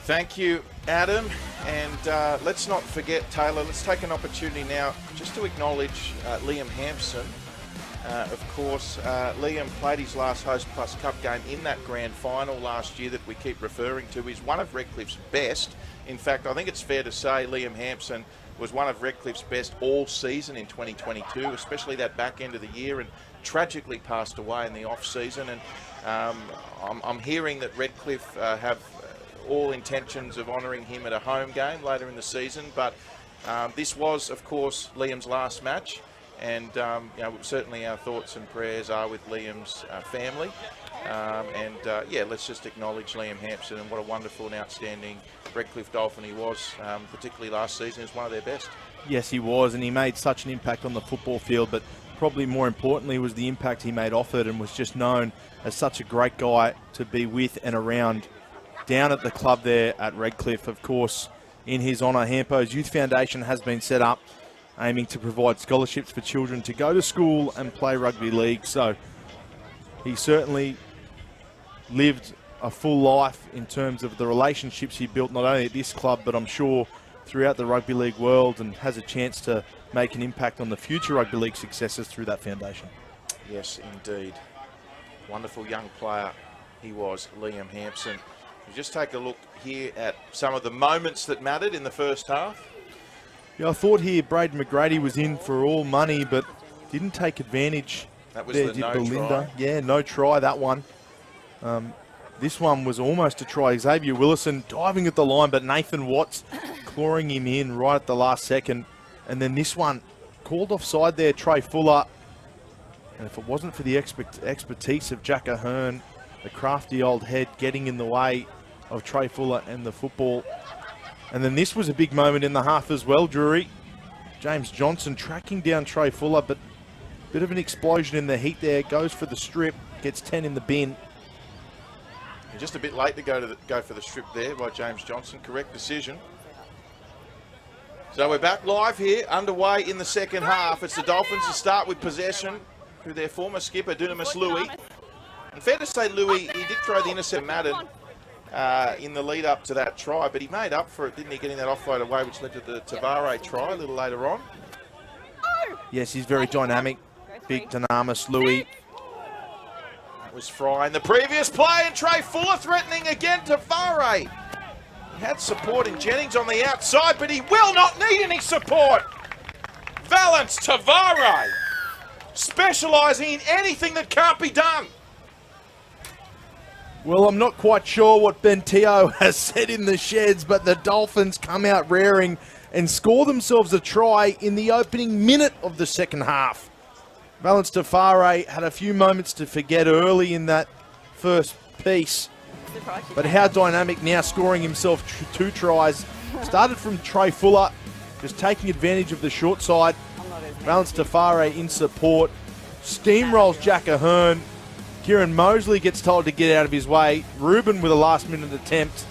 Thank you, Adam. And let's not forget, Taylor, let's take an opportunity now just to acknowledge Liam Hampson. Of course, Liam played his last Host Plus Cup game in that grand final last year that we keep referring to. He's one of Redcliffe's best. In fact, I think it's fair to say Liam Hampson was one of Redcliffe's best all season in 2022, especially that back end of the year, and tragically passed away in the off-season. And I'm hearing that Redcliffe have all intentions of honouring him at a home game later in the season, but this was, of course, Liam's last match, and you know, certainly our thoughts and prayers are with Liam's family, yeah, let's just acknowledge Liam Hampson and what a wonderful and outstanding Redcliffe Dolphin he was, particularly last season. He was one of their best. Yes, he was, and he made such an impact on the football field, but probably more importantly was the impact he made off it, and was just known as such a great guy to be with and around down at the club there at Redcliffe. Of course, in his honour, Hampo's Youth Foundation has been set up, aiming to provide scholarships for children to go to school and play rugby league. So he certainly lived a full life in terms of the relationships he built, not only at this club, but I'm sure throughout the rugby league world, and has a chance to make an impact on the future rugby league successes through that foundation. Yes, indeed. Wonderful young player he was, Liam Hampson. You just take a look here at some of the moments that mattered in the first half. Yeah, I thought here Braden McGrady was in for all money, but didn't take advantage. That was there, the did no Belinda. try. Yeah, no try, that one. This one was almost a try. Xavier Willison diving at the line, but Nathan Watts clawing him in right at the last second. And then this one, called offside there, Trey Fuller. And if it wasn't for the expertise of Jack Ahern, the crafty old head getting in the way of Trey Fuller and the football. And then this was a big moment in the half as well, Drury. James Johnson tracking down Trey Fuller, but a bit of an explosion in the heat there. Goes for the strip, gets 10 in the bin. And just a bit late to go for the strip there by James Johnson. Correct decision. So we're back live here, underway in the second half. It's the Dolphins to start with possession through their former skipper, Dunamis Louis. And fair to say, Louis, he did throw the intercept Madden in the lead up to that try, but he made up for it, didn't he, getting that offload away, which led to the Tavare try a little later on. Yes, he's very dynamic. Big Dynamis Louis. That was Fry in the previous play, and Trey Fuller threatening again. Tavare had support in Jennings on the outside, but he will not need any support. Valence Tavare, specialising in anything that can't be done. Well, I'm not quite sure what Ben Teo has said in the sheds, but the Dolphins come out raring and score themselves a try in the opening minute of the second half. Valence Tafare had a few moments to forget early in that first piece, but how dynamic now, scoring himself 2 tries. Started from Trey Fuller, just taking advantage of the short side. Valence Tafare in support, steamrolls Jack Ahern. Kieran Mosley gets told to get out of his way. Ruben with a last-minute attempt.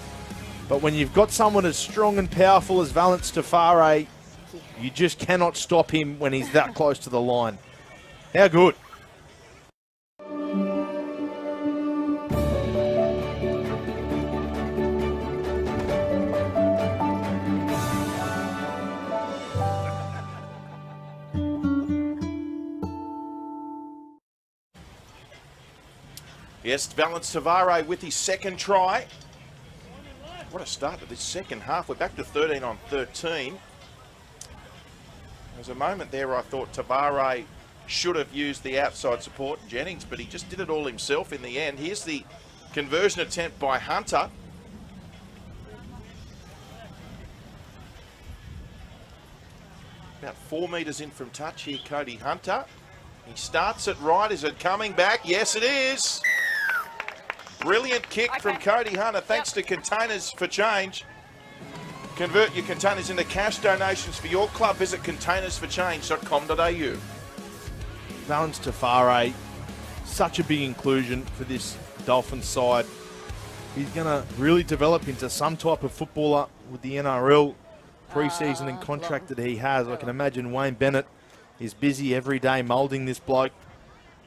But when you've got someone as strong and powerful as Valence Tafare, you just cannot stop him when he's that close to the line. How good. Yes, Valence Tavare with his second try. What a start to this second half. We're back to 13 on 13. There was a moment there I thought Tavare should have used the outside support, Jennings, but he just did it all himself in the end. Here's the conversion attempt by Hunter. About 4 metres in from touch here, Cody Hunter. He starts it right. Is it coming back? Yes, it is. Brilliant kick from Cody Hunter, thanks to Containers for Change. Convert your containers into cash donations for your club. Visit containersforchange.com.au. Valence Tafare, such a big inclusion for this Dolphins side. He's going to really develop into some type of footballer with the NRL pre-season and contract that he has. I can imagine Wayne Bennett is busy every day moulding this bloke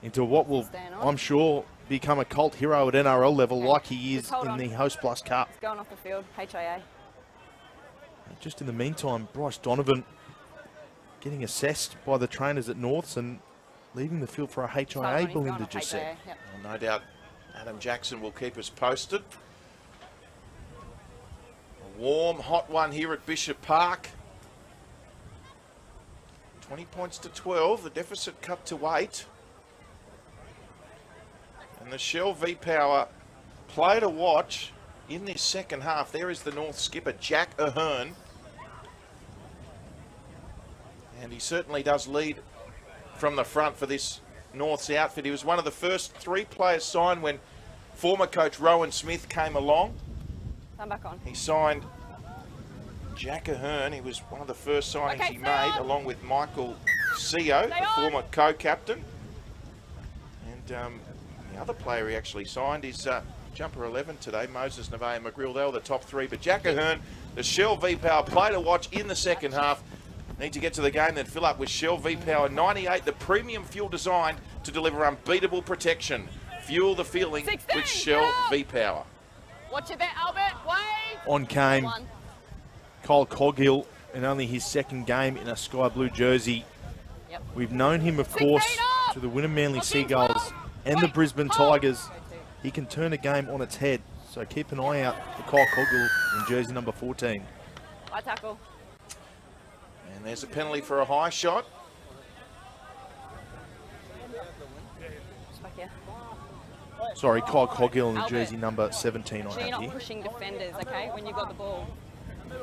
into what will, I'm sure, become a cult hero at NRL level, like he is in the Host Plus Cup. It's going off the field, HIA. Just in the meantime, Bryce Donovan getting assessed by the trainers at Norths and leaving the field for a HIA, Belinda just said. Yep. Well, no doubt Adam Jackson will keep us posted. A warm, hot one here at Bishop Park. 20 points to 12, the deficit cut to 8. And the Shell V-Power play to watch in this second half. There is the North skipper, Jack Ahern. And he certainly does lead from the front for this North's outfit. He was one of the first 3 players signed when former coach Rowan Smith came along. I'm back on. He signed Jack Ahern. He was one of the first signings he made, along with Michael Seo, the former co-captain. And the other player he actually signed is jumper 11 today, Moses Nevaeh McGrill. They were the top 3. But Jack Ahern, the Shell V-Power play to watch in the second half. Need to get to the game, then fill up with Shell V-Power 98, the premium fuel designed to deliver unbeatable protection. Fuel the feeling 16, with Shell V-Power. Watch it there, Albert. Wait. On came Kyle Coghill in only his second game in a sky blue jersey. Yep. We've known him, of course, to the Wynnum Manly Seagulls and the Brisbane Tigers. He can turn a game on its head, so keep an eye out for Kyle Coghill in jersey number 14. High tackle. And there's a penalty for a high shot. Sorry, Kyle Coghill in jersey number 17 I You're have not here. pushing defenders, okay, when you've got the ball.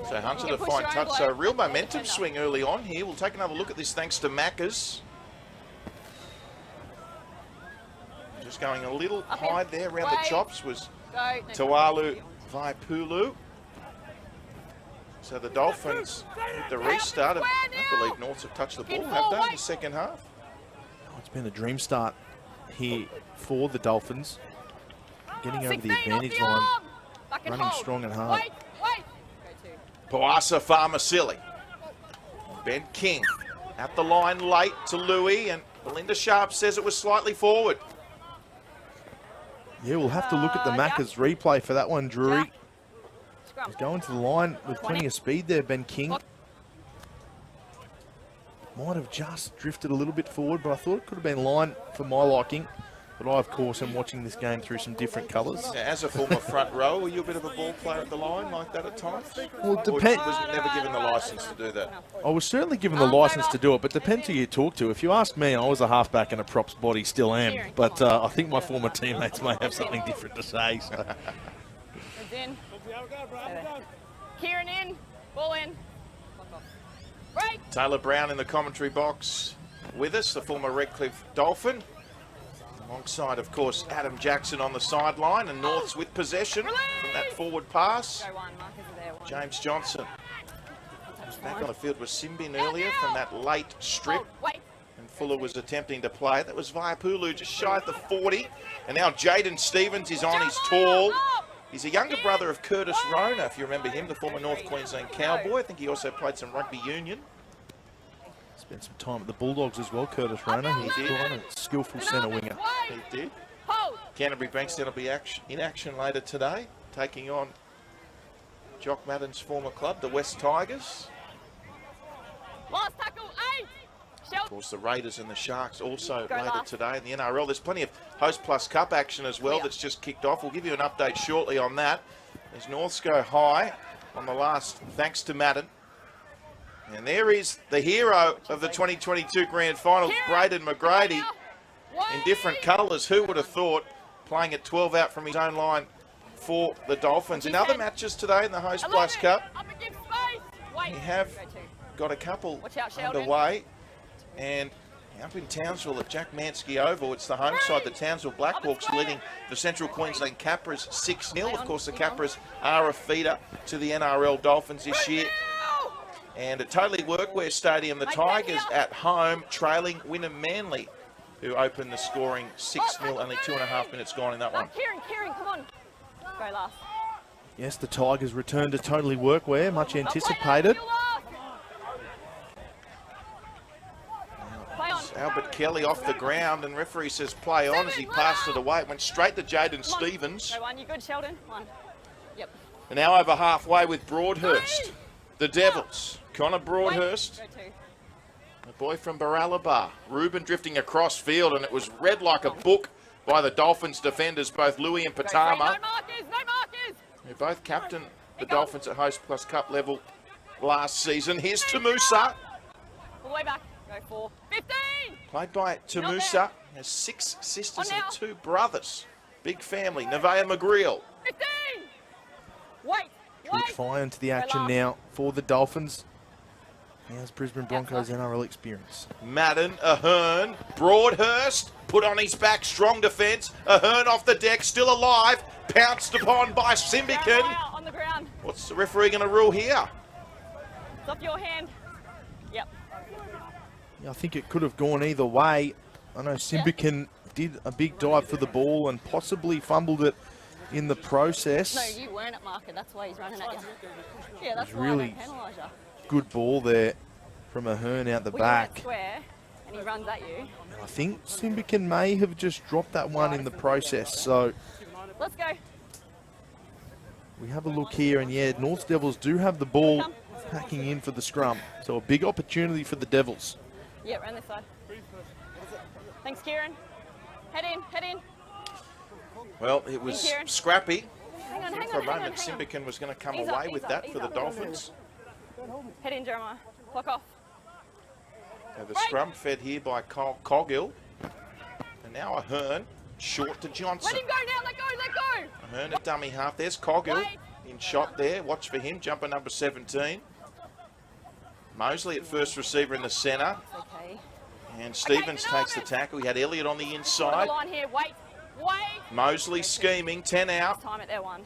So Hunter the fine touch. So a real momentum swing early on here. We'll take another look at this thanks to Macca's. Just going a little high there around the chops was Tawalu Vaipulu. So the Dolphins with the restart. I believe Norths have touched the ball, have they, in the second half? Oh, it's been a dream start here for the Dolphins. Getting over the advantage line, running strong and hard. Poasa Farmasili. Ben King at the line late to Louis, and Belinda Sharp says it was slightly forward. Yeah, we'll have to look at the Macca's replay for that one, Drury. He's going to the line with plenty of speed there, Ben King. Might have just drifted a little bit forward, but I thought it could have been line for my liking. But I, of course, am watching this game through some different colours. Now, as a former front row, were you a bit of a ball player at the line like that at times? Well, Or was never given the licence to do that? I was certainly given the licence to do it, but depends who you talk to. If you ask me, I was a halfback and a props body, still am. But I think my former teammates may have something different to say. So. In. Kieran in. Ball in. Break. Taylor Brown in the commentary box with us, the former Redcliffe Dolphin. Alongside, of course, Adam Jackson on the sideline, and Norths with possession from that forward pass. James Johnson. Back on the field was Simbin earlier from that late strip. And Fuller was attempting to play it. That was Vaiapulu just shy of the 40. And now Jaden Stevens is on his tall. He's a younger brother of Curtis Rona, if you remember him, the former North Queensland Cowboy. I think he also played some rugby union. Spent some time at the Bulldogs as well, Curtis Rona. He's a skillful centre winger. He did. Canterbury Bankstown will be in action later today, taking on Jock Madden's former club, the West Tigers. Last tackle, 8. Of course, the Raiders and the Sharks also later today in the NRL. There's plenty of Host Plus Cup action as well that's just kicked off. We'll give you an update shortly on that. As Norths go high on the last, thanks to Madden. And there is the hero of the 2022 Grand Finals, Braden McGrady, in different colours. Who would have thought, playing at 12 out from his own line for the Dolphins. In other matches today in the Host Plus Cup, we have got a couple underway. And up in Townsville at Jack Mansky Oval, it's the home side, the Townsville Blackhawks, leading the Central Queensland Capras 6-0. Of course, the Capras are a feeder to the NRL Dolphins this year. And at Totally Workwear Stadium, the Tigers at home, trailing Wynnum Manly, who opened the scoring 6-0, only 2.5 minutes gone in that one. Kieran, come on. Go last. Yes, the Tigers return to Totally Workwear, much anticipated. Albert Kelly off the ground, and referee says play on as he passed it away. It went straight to Jaden Stevens. Go one, you good, Sheldon? One. Yep. And now over halfway with Broadhurst. The Devils. Connor Broadhurst. The boy from Baralaba. Ruben drifting across field, and it was read like a book by the Dolphins defenders, both Louis and Patama. No markers! Who both captained the Dolphins at Host Plus Cup level last season. Here's Tamusa. All the way back. Go 4. 15! Played by Tamusa. Has 6 sisters and 2 brothers. Big family. Nevaeh McGreal. 15! Wait! Good fire into the action now for the Dolphins. How's Brisbane Broncos NRL experience? Madden, Ahern, Broadhurst, put on his back, strong defence. Ahern off the deck, still alive, pounced upon by Simbican. On the ground. What's the referee going to rule here? It's off your hand. Yep. Yeah, I think it could have gone either way. I know Simbican did a big dive for the ball and possibly fumbled it in the process. No, you weren't at marker. That's why he's running at you. Yeah, that's why really I don't penalise you. Good ball there from Ahern out the back. Square, and he runs at you. I think Simbican may have just dropped that one in the process. So let's go. We have a look here, and yeah, North Devils do have the ball packing in for the scrum. So a big opportunity for the Devils. Yeah, around this side. Thanks, Kieran. Head in. Well, it was scrappy. Hang on, for a moment, Simbican was going to come away with that for the Dolphins. Head in, Jeremiah. Block off. Now the scrum fed here by Coggill. And now Ahern, short to Johnson. Let him go now, let go! Ahern at dummy half. There's Coggill in shot there. Watch for him, jumper number 17. Mosley at first receiver in the centre. Okay. And Stevens takes the tackle. He had Elliott on the inside. Mosley scheming, 10 out. Time it there, 1,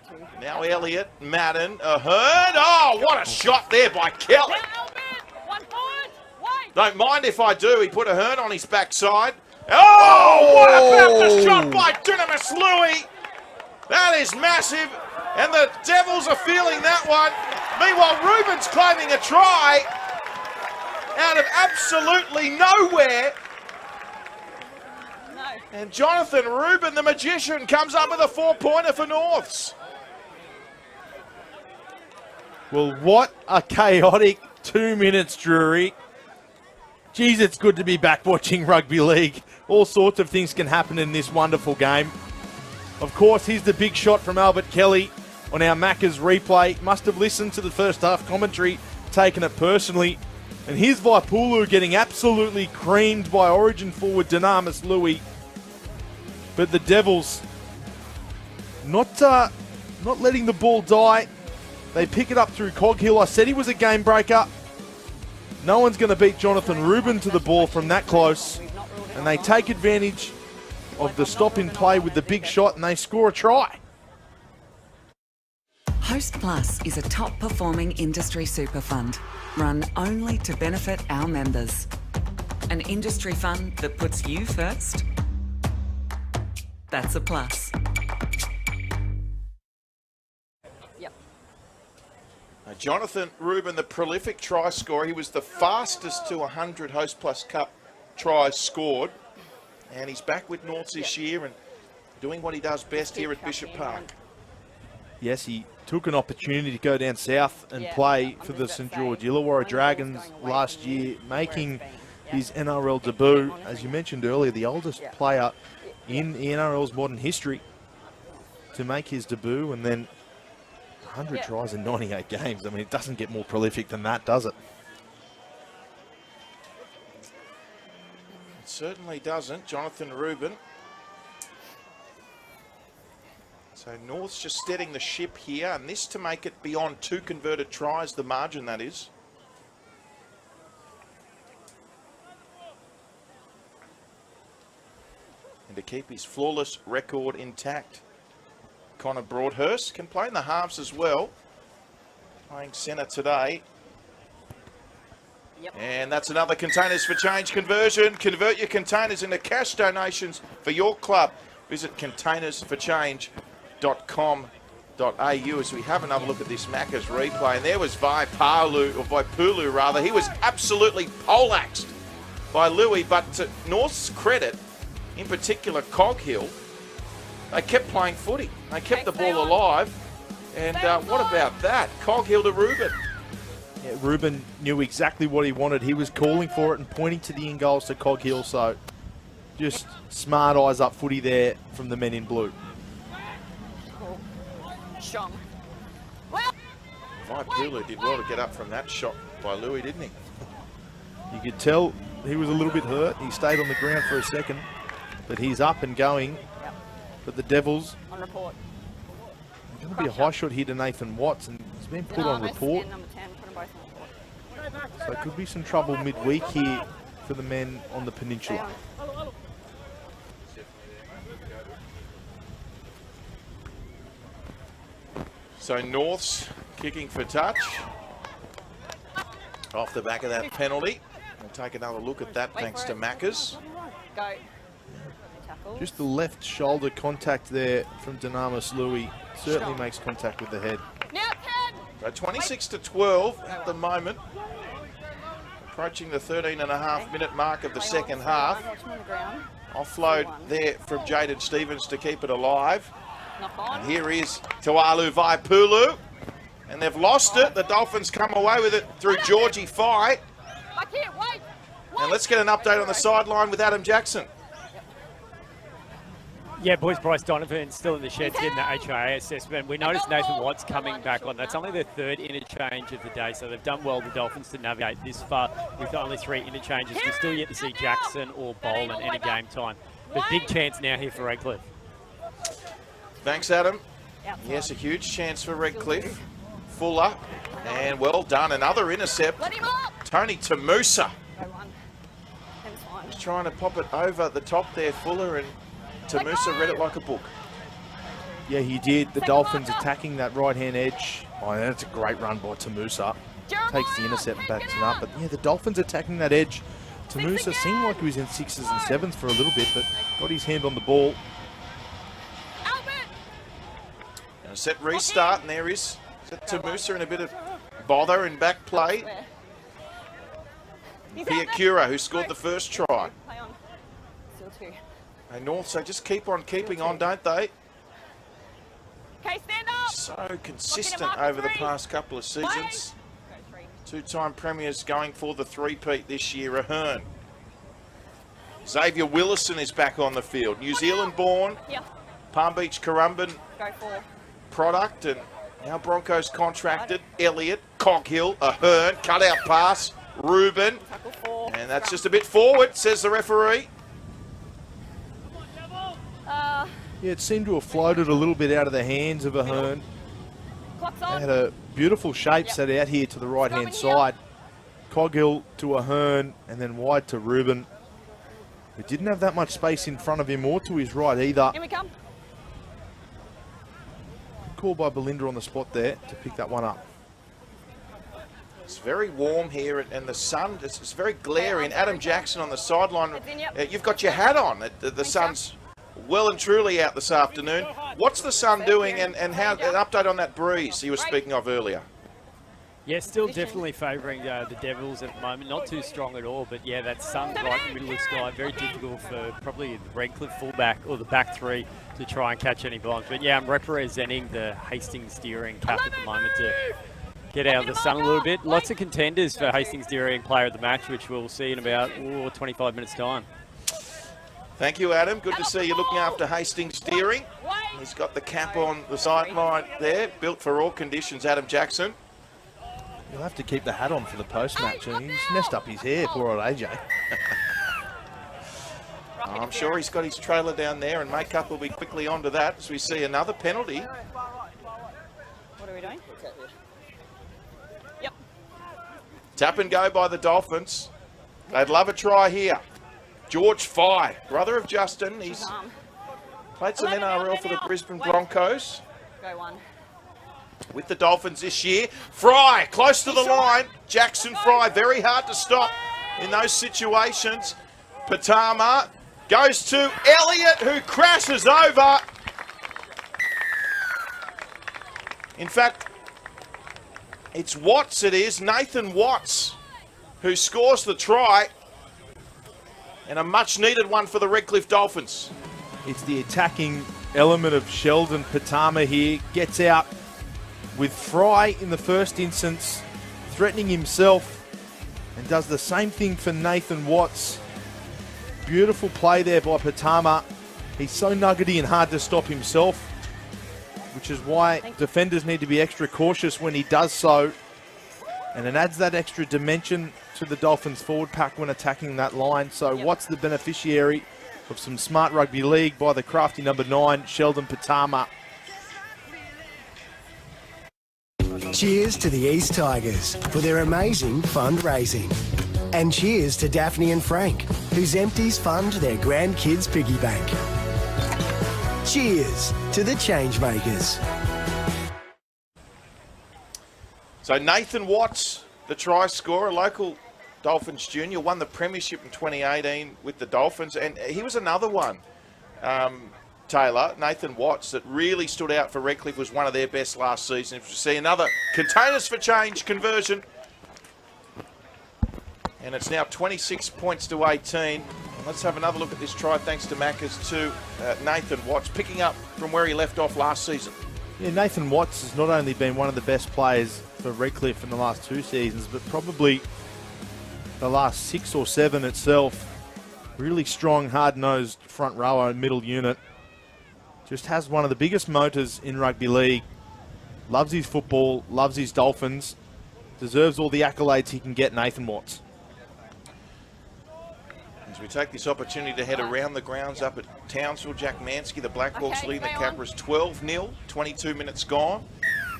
2. Now Elliott, Madden, Ahern. Oh, what a shot there by Kelly. Don't mind if I do. He put Ahern on his backside. Oh, what about the shot by Dynamis Louis? That is massive. And the Devils are feeling that one. Meanwhile, Ruben's claiming a try out of absolutely nowhere. No. And Jonathan Rubin, the magician, comes up with a 4-pointer for Norths. Well, what a chaotic 2 minutes, Drury. Geez, it's good to be back watching rugby league. All sorts of things can happen in this wonderful game. Of course, here's the big shot from Albert Kelly on our Macca's replay. Must have listened to the first half commentary, taken it personally. And here's Vaipulu getting absolutely creamed by Origin forward Dynamis Louis. But the Devils not letting the ball die. They pick it up through Coghill. I said he was a game breaker. No one's going to beat Jonathan Rubin to the ball from that close. And they take advantage of the stop in play with the big shot and they score a try. Host Plus is a top performing industry super fund run only to benefit our members. An industry fund that puts you first. That's a plus. Jonathan Rubin, the prolific try scorer. He was the fastest to 100 Host Plus Cup tries scored. And he's back with Norths this year and doing what he does best here at Bishop Park. Yes, he took an opportunity to go down south and play for the St George Illawarra Dragons last year, making his NRL debut. As you mentioned earlier, the oldest player in the NRL's modern history to make his debut, and then 100 tries in 98 games. I mean, it doesn't get more prolific than that, does it? It certainly doesn't. Jonathan Rubin. So North's just steadying the ship here, and this to make it beyond 2 converted tries, the margin that is. And to keep his flawless record intact. Connor Broadhurst can play in the halves as well. Playing centre today. And that's another Containers for Change conversion. Convert your containers into cash donations for your club. Visit containersforchange.com.au as we have another look at this Macca's replay. And there was Vaipulu rather. He was absolutely poleaxed by Louis, but to North's credit, in particular Coghill, they kept playing footy. They kept the ball alive. And what about that? Coghill to Rubin. Yeah, Rubin knew exactly what he wanted. He was calling for it and pointing to the in goals to Coghill. So just smart eyes up footy there from the men in blue. Vaipulu did well to get up from that shot by Louis, didn't he? You could tell he was a little bit hurt. He stayed on the ground for a second, but he's up and going. But the Devils, on report. There's going to be a high shot here to Nathan Watts, and he's been put on report. So there could be some trouble midweek here for the men on the peninsula. So North's kicking for touch. Off the back of that penalty. We'll take another look at that thanks to Macca's. Go. Just the left shoulder contact there from Dynamis Louis certainly makes contact with the head. So 26 to 12 at the moment. Approaching the 13.5-minute mark of the second half. Offload there from Jaden Stevens to keep it alive. And here is Tualu Vaipulu. And they've lost it. The Dolphins come away with it through Georgie Fye. And let's get an update on the sideline with Adam Jackson. Yeah, boys, Bryce Donovan still in the sheds getting the HIA assessment. We noticed Nathan Watts coming back on. That's only their 3rd interchange of the day, so they've done well, the Dolphins, to navigate this far with only 3 interchanges. We're still yet to see Jackson or Boland any game time. But big chance now here for Redcliffe. Thanks, Adam. Yes, a huge chance for Redcliffe. Fuller, and well done. Another intercept. Tony Tamusa. Just trying to pop it over the top there, Fuller, and Tamusa read it like a book. Yeah, he did. The Dolphins attacking that right-hand edge. Oh, that's a great run by Tamusa. Takes the intercept and backs it up. But yeah, the Dolphins attacking that edge. Tamusa seemed like he was in 6s and 7s for a little bit, but got his hand on the ball. And a set restart, and there is Tamusa in a bit of bother in back play. Piakura, who scored the first try. And North, so just keep on keeping on, don't they? So consistent over the past couple of seasons. Two-time premiers going for the three-peat this year, Ahern. Xavier Willison is back on the field. New Zealand-born, Palm Beach Currumbin product, and now Broncos contracted. Elliott, Coghill, Ahern, cut-out pass, Reuben, and that's just a bit forward, says the referee. Yeah, it seemed to have floated a little bit out of the hands of Ahern. They had a beautiful shape set out here to the right-hand side. Coghill to Ahern, and then wide to Reuben. He didn't have that much space in front of him or to his right either. Here we come. Call by Belinda on the spot there to pick that one up. It's very warm here, and the sun, it's very glaring. Adam Jackson on the sideline. You've got your hat on. The sun's well and truly out this afternoon. What's the sun doing, and how, an update on that breeze you were speaking of earlier? Yeah, still definitely favouring the Devils at the moment. Not too strong at all, but yeah, that sun right in the middle of the sky. Very difficult for probably the Redcliffe fullback or the back three to try and catch any bombs. But yeah, I'm representing the Hastings Steering cap at the moment to get out of the sun a little bit. Lots of contenders for Hastings Steering player of the match, which we'll see in about 25 minutes time. Thank you, Adam. Good to see you looking after Hastings Steering. He's got the cap on the sideline there, built for all conditions, Adam Jackson. He'll have to keep the hat on for the post-match. He's messed up his hair, poor old AJ. I'm sure he's got his trailer down there, and makeup will be quickly onto that as we see another penalty. What are we doing? Yep. Tap and go by the Dolphins. They'd love a try here. George Fye, brother of Justin. He's played some NRL for the Brisbane Broncos. Go one. With the Dolphins this year. Fry, close to the line. Jackson Fry, very hard to stop in those situations. Patama goes to Elliott, who crashes over. In fact, it's Watts, it is, Nathan Watts, who scores the try. And a much-needed one for the Redcliffe Dolphins. It's the attacking element of Sheldon Patama here. Gets out with Fry in the first instance, threatening himself, and does the same thing for Nathan Watts. Beautiful play there by Patama. He's so nuggety and hard to stop himself, which is why defenders need to be extra cautious when he does so. And it adds that extra dimension to the Dolphins forward pack when attacking that line. So Watts the beneficiary of some smart rugby league by the crafty number 9, Sheldon Patama. Cheers to the East Tigers for their amazing fundraising. And cheers to Daphne and Frank, whose empties fund their grandkids' piggy bank. Cheers to the Changemakers. So Nathan Watts, the try scorer, local Dolphins junior, won the premiership in 2018 with the Dolphins, and he was another one, Taylor, Nathan Watts, that really stood out for Redcliffe, was one of their best last season. If you see another containers for change conversion, and it's now 26 points to 18. Let's have another look at this try, thanks to Maccas, to Nathan Watts, picking up from where he left off last season. Yeah, Nathan Watts has not only been one of the best players for Redcliffe in the last 2 seasons, but probably the last 6 or 7 itself. Really strong, hard-nosed front rower and middle unit. Just has one of the biggest motors in rugby league. Loves his football, loves his Dolphins. Deserves all the accolades he can get, Nathan Watts. As we take this opportunity to head around the grounds up at Townsville, Jack Mansky, the Black Hawks leading the Capras 12-0, 22 minutes gone.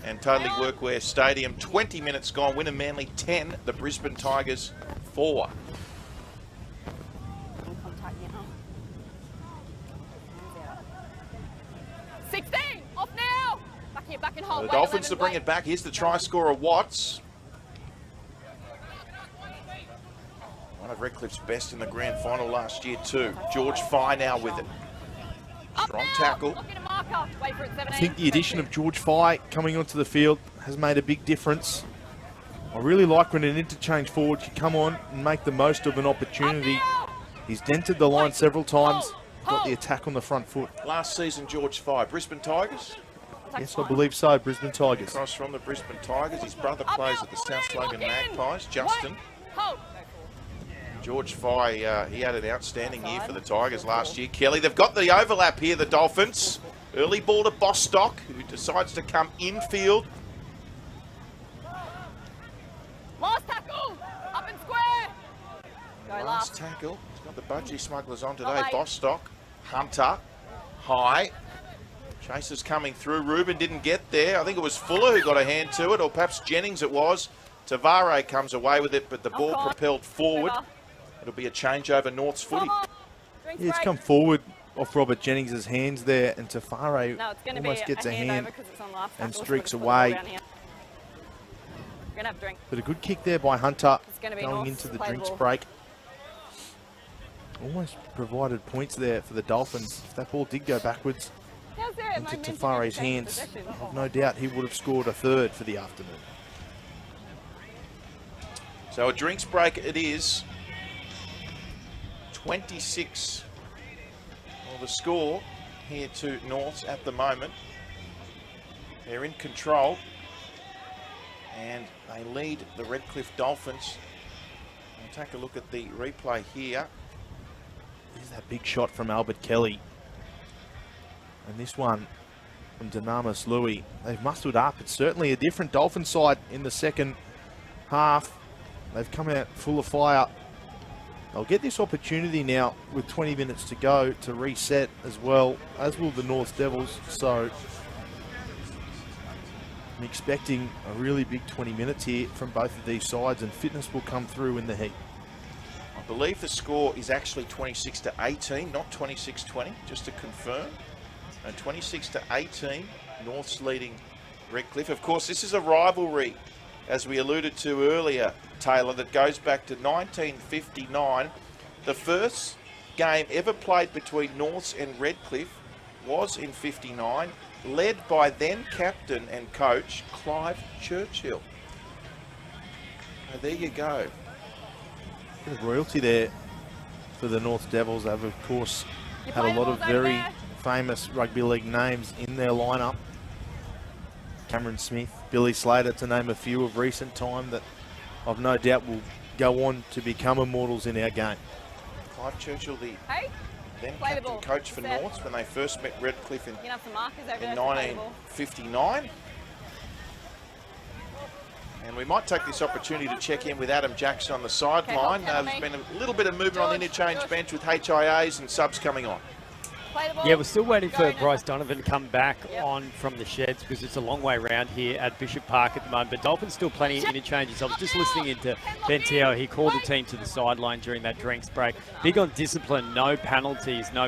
And Totally Workwear Stadium, 20 minutes gone. Winner Manly 10, the Brisbane Tigers 4. 16, off now. Back here, back in hole. The Dolphins to bring it back. Here's the try scorer, Watts. One of Redcliffe's best in the grand final last year too. George Fye now with it. Strong tackle. I think the addition of George Fye coming onto the field has made a big difference. I really like when an interchange forward can come on and make the most of an opportunity. He's dented the line several times, got the attack on the front foot. Last season, George Fye, Brisbane Tigers. Yes, I believe so. Brisbane Tigers. Across from the Brisbane Tigers. His brother plays at the South Logan Magpies, Justin. George Fye, he had an outstanding year for the Tigers last year. Kelly, they've got the overlap here, the Dolphins. Early ball to Bostock, who decides to come infield. Last tackle, up and square. Go Last tackle. He's got the Budgie Smugglers on today. Bostock, Hunter, high. Chasers coming through. Ruben didn't get there. I think it was Fuller who got a hand to it, or perhaps Jennings it was. Tavare comes away with it, but the ball propelled forward. It'll be a changeover North's footy. Yeah, it's come forward off Robert Jennings' hands there, and Tafare almost gets a hand and streaks away. Gonna have a drink. But a good kick there by Hunter going into the drinks break. Almost provided points there for the Dolphins. If that ball did go backwards into Tafare's hands, I've no doubt he would have scored a third for the afternoon. So a drinks break it is. 26. Well, the score here to Norths at the moment. They're in control. And they lead the Redcliffe Dolphins. We'll take a look at the replay here. There's that big shot from Albert Kelly. And this one from Dynamis Louis. They've mustered up. It's certainly a different Dolphin side in the second half. They've come out full of fire. They'll get this opportunity now with 20 minutes to go to reset as well, as will the North Devils. So I'm expecting a really big 20 minutes here from both of these sides, and fitness will come through in the heat. I believe the score is actually 26-18, not 26-20, just to confirm. And 26-18, North's leading Redcliffe. Of course, this is a rivalry, as we alluded to earlier, Taylor, that goes back to 1959. The first game ever played between Norths and Redcliffe was in 59, led by then captain and coach Clive Churchill. So there you go. Bit of royalty there for the North Devils. They've, of course, had a lot of very famous rugby league names in their lineup. Cameron Smith, Billy Slater, to name a few of recent time that I've no doubt will go on to become immortals in our game. Clive Churchill, the then captain coach for Norths when they first met Redcliffe in 1959. And we might take this opportunity to check in with Adam Jackson on the sideline. There's been a little bit of movement on the interchange bench with HIAs and subs coming on. Yeah, we're still waiting for Bryce Donovan to come back on from the sheds because it's a long way around here at Bishop Park at the moment. But Dolphins still plenty of interchanges. I was just listening into Ben Teo. He called the team to the sideline during that drinks break. Big on discipline, no penalties, no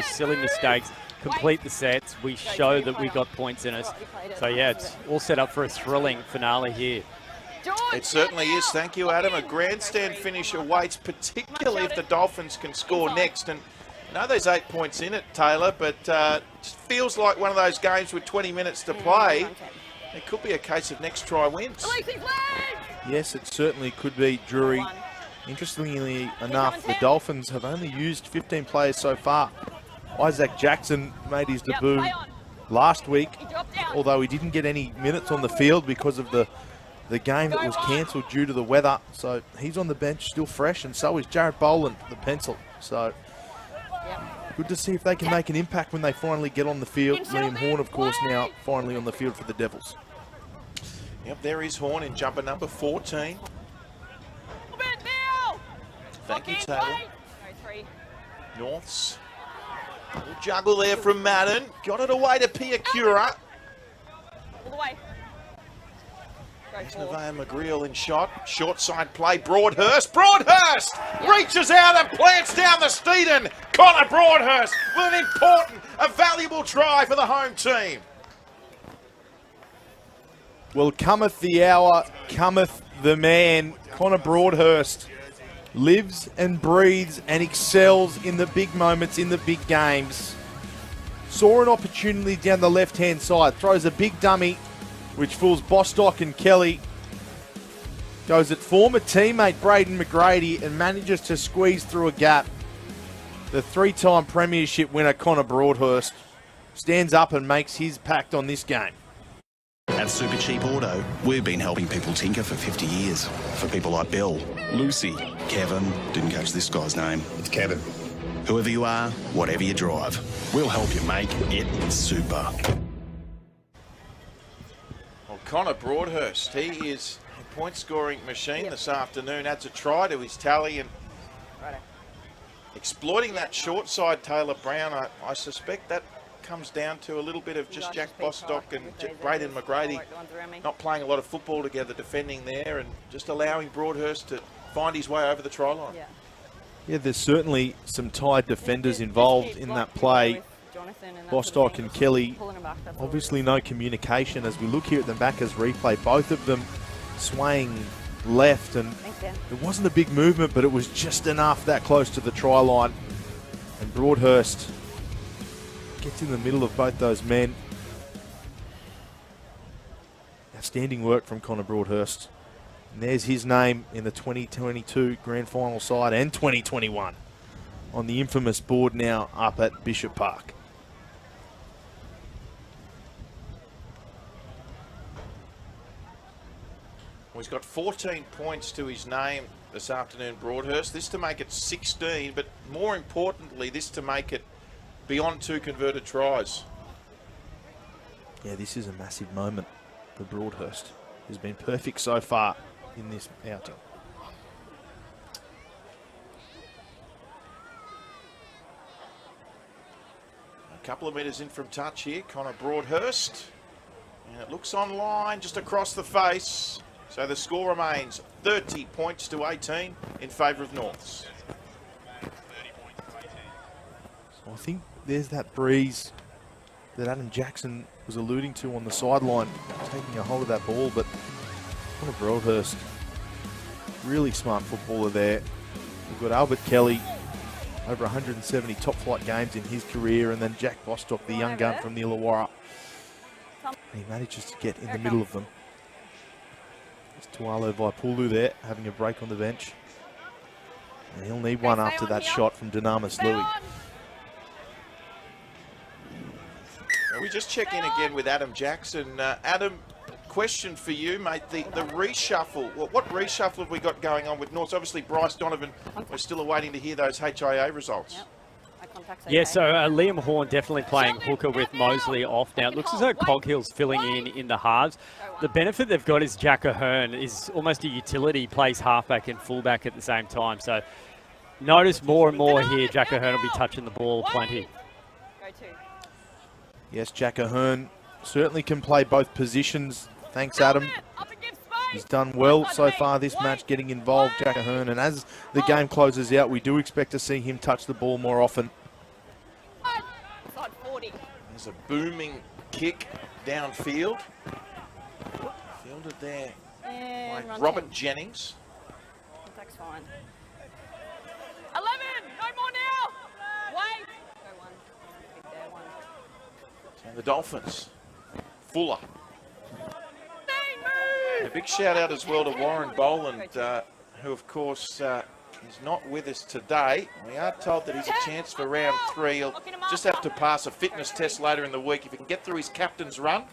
silly mistakes. Complete the sets. We show that we got points in us. So yeah, it's all set up for a thrilling finale here. It certainly is. Thank you, Adam. A grandstand finish awaits, particularly if the Dolphins can score next. And I know there's 8 points in it, Taylor, but it feels like one of those games with 20 minutes to play. It could be a case of next try wins. Yes, it certainly could be, Drury. Interestingly enough, the Dolphins have only used 15 players so far. Isaac Jackson made his debut last week, although he didn't get any minutes on the field because of the game that was cancelled due to the weather. So he's on the bench, still fresh, and so is Jared Boland, the pencil. So good to see if they can make an impact when they finally get on the field. Liam Horn, of course, now finally on the field for the Devils. Yep, there is Horn in jumper number 14. Thank you, Taylor. Norths. Little juggle there from Madden. Got it away to Piakura. All the way. Nevaeh McGreal in shot. Short side play. Broadhurst. Broadhurst reaches out and plants down the Steeden. Connor Broadhurst with an important, a valuable try for the home team. Well, cometh the hour, cometh the man. Connor Broadhurst lives and breathes and excels in the big moments, in the big games. Saw an opportunity down the left-hand side. Throws a big dummy, which fools Bostock and Kelly. Goes at former teammate Braden McGrady and manages to squeeze through a gap. The three-time premiership winner, Connor Broadhurst, stands up and makes his pact on this game. At Supercheap Auto, we've been helping people tinker for 50 years. For people like Bill, Lucy, Kevin, didn't catch this guy's name. It's Kevin. Whoever you are, whatever you drive, we'll help you make it super. Well, Connor Broadhurst, he is a point-scoring machine this afternoon. Adds a try to his tally and exploiting that short side, Taylor Brown. I suspect that comes down to a little bit of just Jack Bostock and Braden McGrady not playing a lot of football together, defending there, and just allowing Broadhurst to find his way over the try line. Yeah, there's certainly some tied defenders involved in that play. Bostock and Kelly, obviously no communication as we look here at the backers replay. Both of them swaying left, and it wasn't a big movement, but it was just enough that close to the try line. And Broadhurst gets in the middle of both those men. Outstanding work from Connor Broadhurst. And there's his name in the 2022 Grand Final side and 2021 on the infamous board now up at Bishop Park. Well, he's got 14 points to his name this afternoon, Broadhurst. This to make it 16, but more importantly, this to make it beyond 2 converted tries. Yeah, this is a massive moment for Broadhurst. He's been perfect so far in this outing. A couple of metres in from touch here, Connor Broadhurst. And it looks online just across the face. So the score remains 30 points to 18 in favour of Norths. So I think there's that breeze that Adam Jackson was alluding to on the sideline, taking a hold of that ball, but Connor Broadhurst, really smart footballer there. We've got Albert Kelly, over 170 top flight games in his career, and then Jack Bostock, the young gun from the Illawarra. He manages to get in the middle of them. It's Tualo Vaipulu there, having a break on the bench. And he'll need one after that shot from Dynamis Louis. We just check in again with Adam Jackson. Adam, question for you, mate. The reshuffle, what reshuffle have we got going on with Norths? Obviously, Bryce Donovan, we're still awaiting to hear those HIA results. Yeah, so Liam Horn definitely playing hooker with Mosley off now. It looks as though Coghill's filling in the halves. The benefit they've got is Jack Ahern is almost a utility, plays halfback and fullback at the same time. So notice more and more here, Jack Ahern will be touching the ball plenty. Yes, Jack Ahern certainly can play both positions. Thanks, Adam. He's done well so far this match, getting involved, Jack Ahern. And as the game closes out, we do expect to see him touch the ball more often. There's a booming kick downfield. Fielded there by Robert Jennings. Contact's fine. 11! No more now! Wait! Go one. Big there, one. And the Dolphins. Fuller. A big shout out as well to Warren Boland, who of course is not with us today. We are told that he's a chance for round 3. He'll just have to pass a fitness test later in the week. If he can get through his captain's run,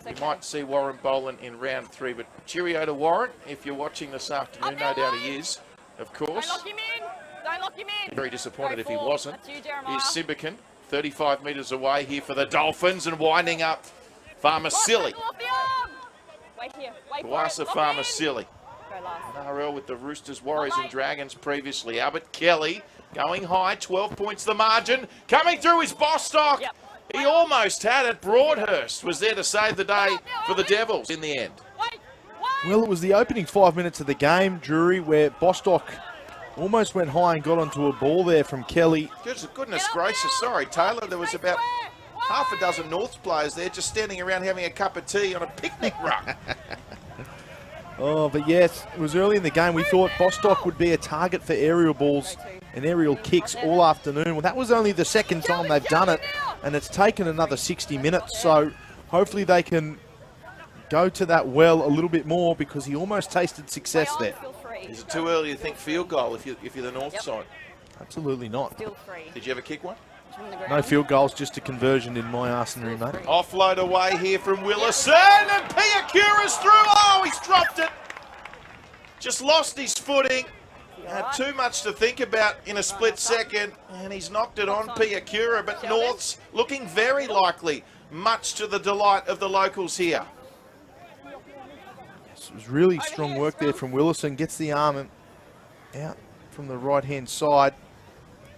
we might see Warren Boland in round 3. But cheerio to Warren, if you're watching this afternoon, no doubt he is, of course. Don't lock him in! Don't lock him in! Very disappointed if he wasn't. That's you, Jeremiah. Here's Simbican, 35 metres away here for the Dolphins, and winding up Farmer-Silly. Wait here. Wait for Tuasa it. Farmer-Silly. Go last. NRL with the Roosters, Warriors and Dragons previously. Albert Kelly going high, 12 points the margin. Coming through is Bostock. Yep. He almost had it. Broadhurst was there to save the day for the Devils in the end. Well, it was the opening 5 minutes of the game, Drury, where Bostock almost went high and got onto a ball there from Kelly. Goodness gracious, sorry Taylor, there was about half a dozen Norths players there just standing around having a cup of tea on a picnic rug. Oh, but yes, it was early in the game. We thought Bostock would be a target for aerial balls and aerial kicks all afternoon. Well, that was only the second time they've done it, and it's taken another 60 minutes. So hopefully they can go to that well a little bit more, because he almost tasted success there. Is it too early to think field goal if you're the North side? Absolutely not. Still free. Did you ever kick one? No field goals, just a conversion in my arsenal, mate. Offload away here from Willison, and Piakura's through. Oh, he's dropped it. Just lost his footing. Had too much to think about in a split second, and he's knocked it on Piakura, but North's looking very likely, much to the delight of the locals here. It was really strong work there from Willison. Gets the arm out from the right-hand side.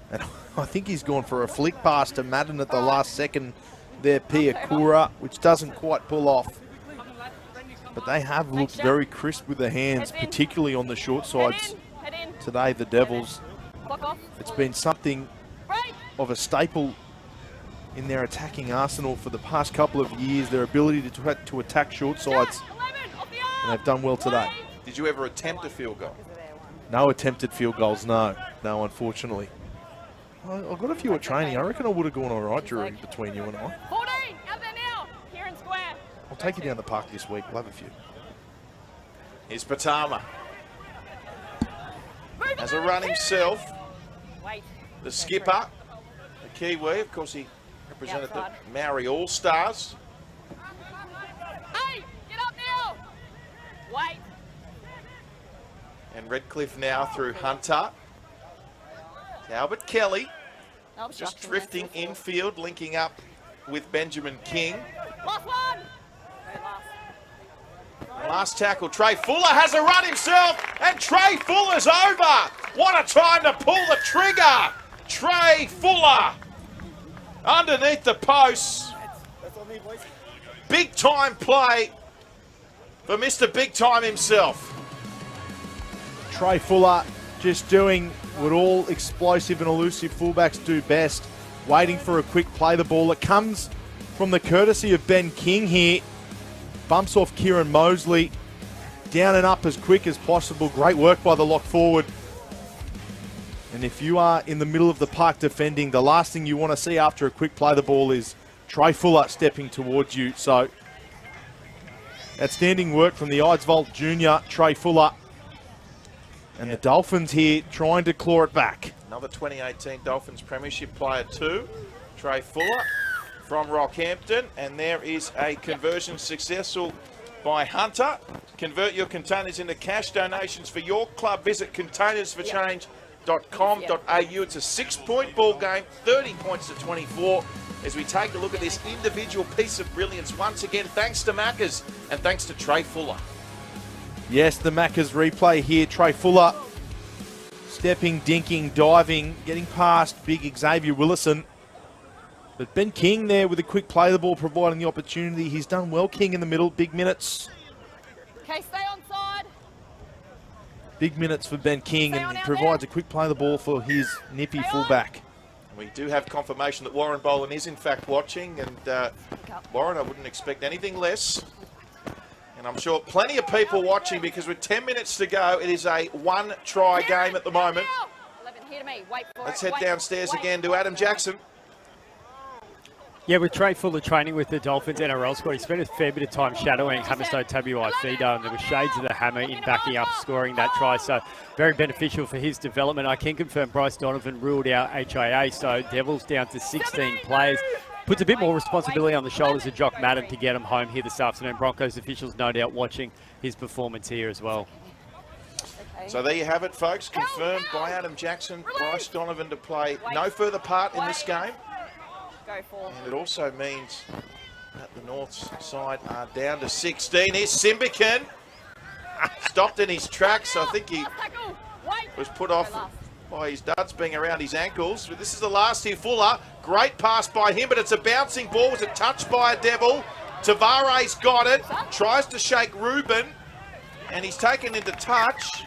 And I think he's gone for a flick pass to Madden at the last second there, Piakura, which doesn't quite pull off. But they have looked very crisp with the hands, particularly on the short sides today, the Devils. It's been something of a staple in their attacking arsenal for the past couple of years, their ability to attack short sides. And they've done well today. Did you ever attempt a field goal? No attempted field goals, no, unfortunately. I've got a few at training. I reckon I would have gone all right, Drew, between you and I. 14, out there now, here in square. I'll take you down the park this week. We'll have a few. Here's Patama. Has a run himself. The skipper, the Kiwi, of course he represented the Maori All-Stars. Hey, get up now. Wait. And Redcliffe now through Hunter. Albert Kelly just drifting infield, linking up with Benjamin King. Last one. Last tackle, Trey Fuller has a run himself, and Trey Fuller's over. What a time to pull the trigger. Trey Fuller underneath the posts. Big time play for Mr. Big Time himself. Trey Fuller just doing what all explosive and elusive fullbacks do best, waiting for a quick play the ball. It comes from the courtesy of Ben King here. Bumps off Kieran Mosley. Down and up as quick as possible. Great work by the lock forward. And if you are in the middle of the park defending, the last thing you want to see after a quick play the ball is Trey Fuller stepping towards you. So, outstanding work from the Eidsvold junior, Trey Fuller. And the Dolphins here trying to claw it back. Another 2018 Dolphins Premiership player too, Trey Fuller from Rockhampton. And there is a conversion successful by Hunter. Convert your containers into cash donations for your club. Visit containersforchange.com.au. It's a 6-point ball game, 30 points to 24. As we take a look at this individual piece of brilliance once again, thanks to Maccas and thanks to Trey Fuller. Yes, the Maccas replay here. Trey Fuller stepping, dinking, diving, getting past big Xavier Willison. But Ben King there with a quick play the ball, providing the opportunity. He's done well, King, in the middle. Big minutes. Okay, stay on side. Big minutes for Ben King, and he provides a quick play the ball for his nippy fullback. We do have confirmation that Warren Boland is in fact watching, and Warren, I wouldn't expect anything less. And I'm sure plenty of people watching, because with 10 minutes to go, it is a one-try game at the moment. Let's head downstairs again to Adam Jackson. Yeah, with Trey Fuller training with the Dolphins NRL squad, he spent a fair bit of time shadowing Hammerstone Tabuai Fido, and there were shades of the hammer in backing up scoring that try, so very beneficial for his development. I can confirm Bryce Donovan ruled out HIA, so Devils down to 16 players. Puts a bit more responsibility on the shoulders of Jock Madden to get him home here this afternoon. Broncos officials no doubt watching his performance here as well. So there you have it, folks. Confirmed by Adam Jackson. Bryce Donovan to play no further part in this game. And it also means that the North's side are down to 16. Here's Simbican. Stopped in his tracks. I think he was put off by his duds being around his ankles. This is the last here, Fuller. Great pass by him, but it's a bouncing ball. Was it touched by a Devil? Tavares got it. Tries to shake Ruben, and he's taken into touch.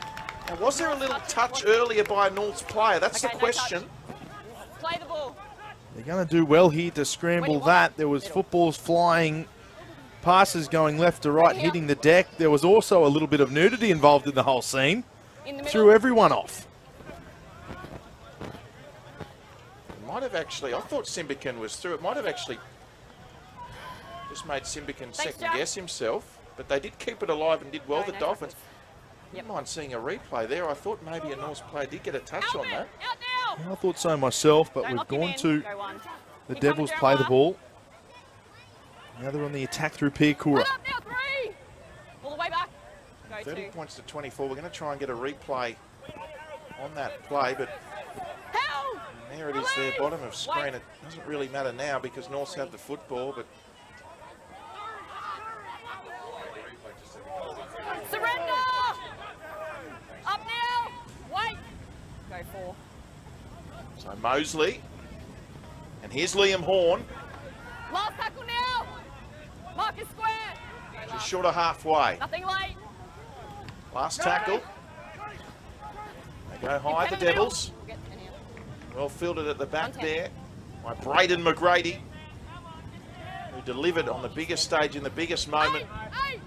And was there a little touch earlier by a North's player? That's the question. Play the ball. They're going to do well here to scramble that. There was footballs flying, passes going left to right, hitting the deck. There was also a little bit of nudity involved in the whole scene. Threw everyone off. Might have actually, I thought Simbican was through. It might have actually just made Simbican second guess himself. But they did keep it alive and did well, the Dolphins. Wouldn't mind seeing a replay there. I thought maybe a North's player did get a touch on that. Out now. I thought so myself, but Don't we've lock him gone in. to Go one. the Keep Devils coming, play the Jeremiah. ball. Now they're on the attack through Piakura. Run up now, 3. All the way back. Go 30 2. points to 24. We're going to try and get a replay on that play, but Help! there it is there, bottom of screen. It doesn't really matter now because Norths have the football, but Surrender! Up now! Wait! Go 4. so Mosley. And here's Liam Horn, Last tackle now! Marcus square! Go just last. short of halfway. Nothing late. Last tackle. They go high, the Devils. We'll get 10 here. Well fielded at the back 110. there by Braden McGrady, who delivered on the biggest stage in the biggest moment, Hey!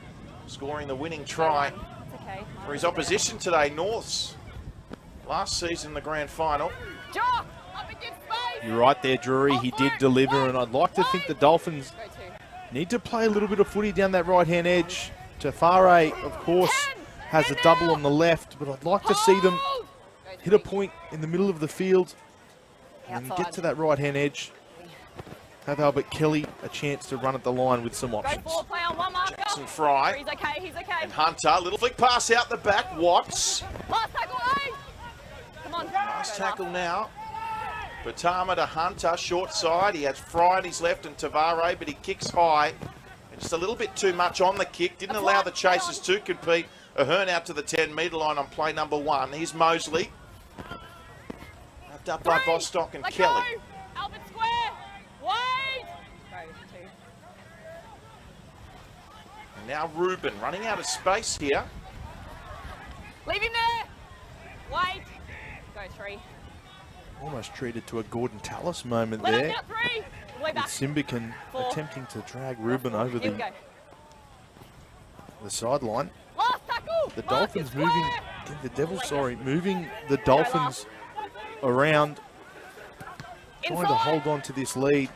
scoring the winning try It's okay. for his opposition today, Norths. Last season, the grand final. Jaw! Up against space! You're right there, Drury. He did deliver, and I'd like to think the Dolphins Go 2. need to play a little bit of footy down that right-hand edge. Tafare, of course, has a double on the left, but I'd like to see them Hold! Go hit a 3. point in the middle of the field and Outside. get to that right-hand edge. Have Albert Kelly a chance to run at the line with some Go options. 4, play on 1 marker. Jackson Fry. He's okay, he's okay. And Hunter, little flick pass out the back. Watts. Last tackle, hey! Come on. Last Go tackle now. Batama to Hunter, short side. He has Fry on his left and Tavare, but he kicks high. And just a little bit too much on the kick. Didn't allow the chasers to compete. Ahern out to the 10-metre line on play number 1. Here's Mosley. Wrapped up by 3. Bostock and Let Kelly. Go. Albert square. Wait. Go 2. And now Ruben running out of space here. Leave him there. Wait. Go 3. Almost treated to a Gordon Tallis moment Let there. him out 3. All the way With back. Simbican 4. attempting to drag Ruben over Here we go. the sideline. Last tackle. The Marcus Dolphins square. moving, the Devils, sorry, moving the Dolphins around, trying to Inside. hold on to this lead.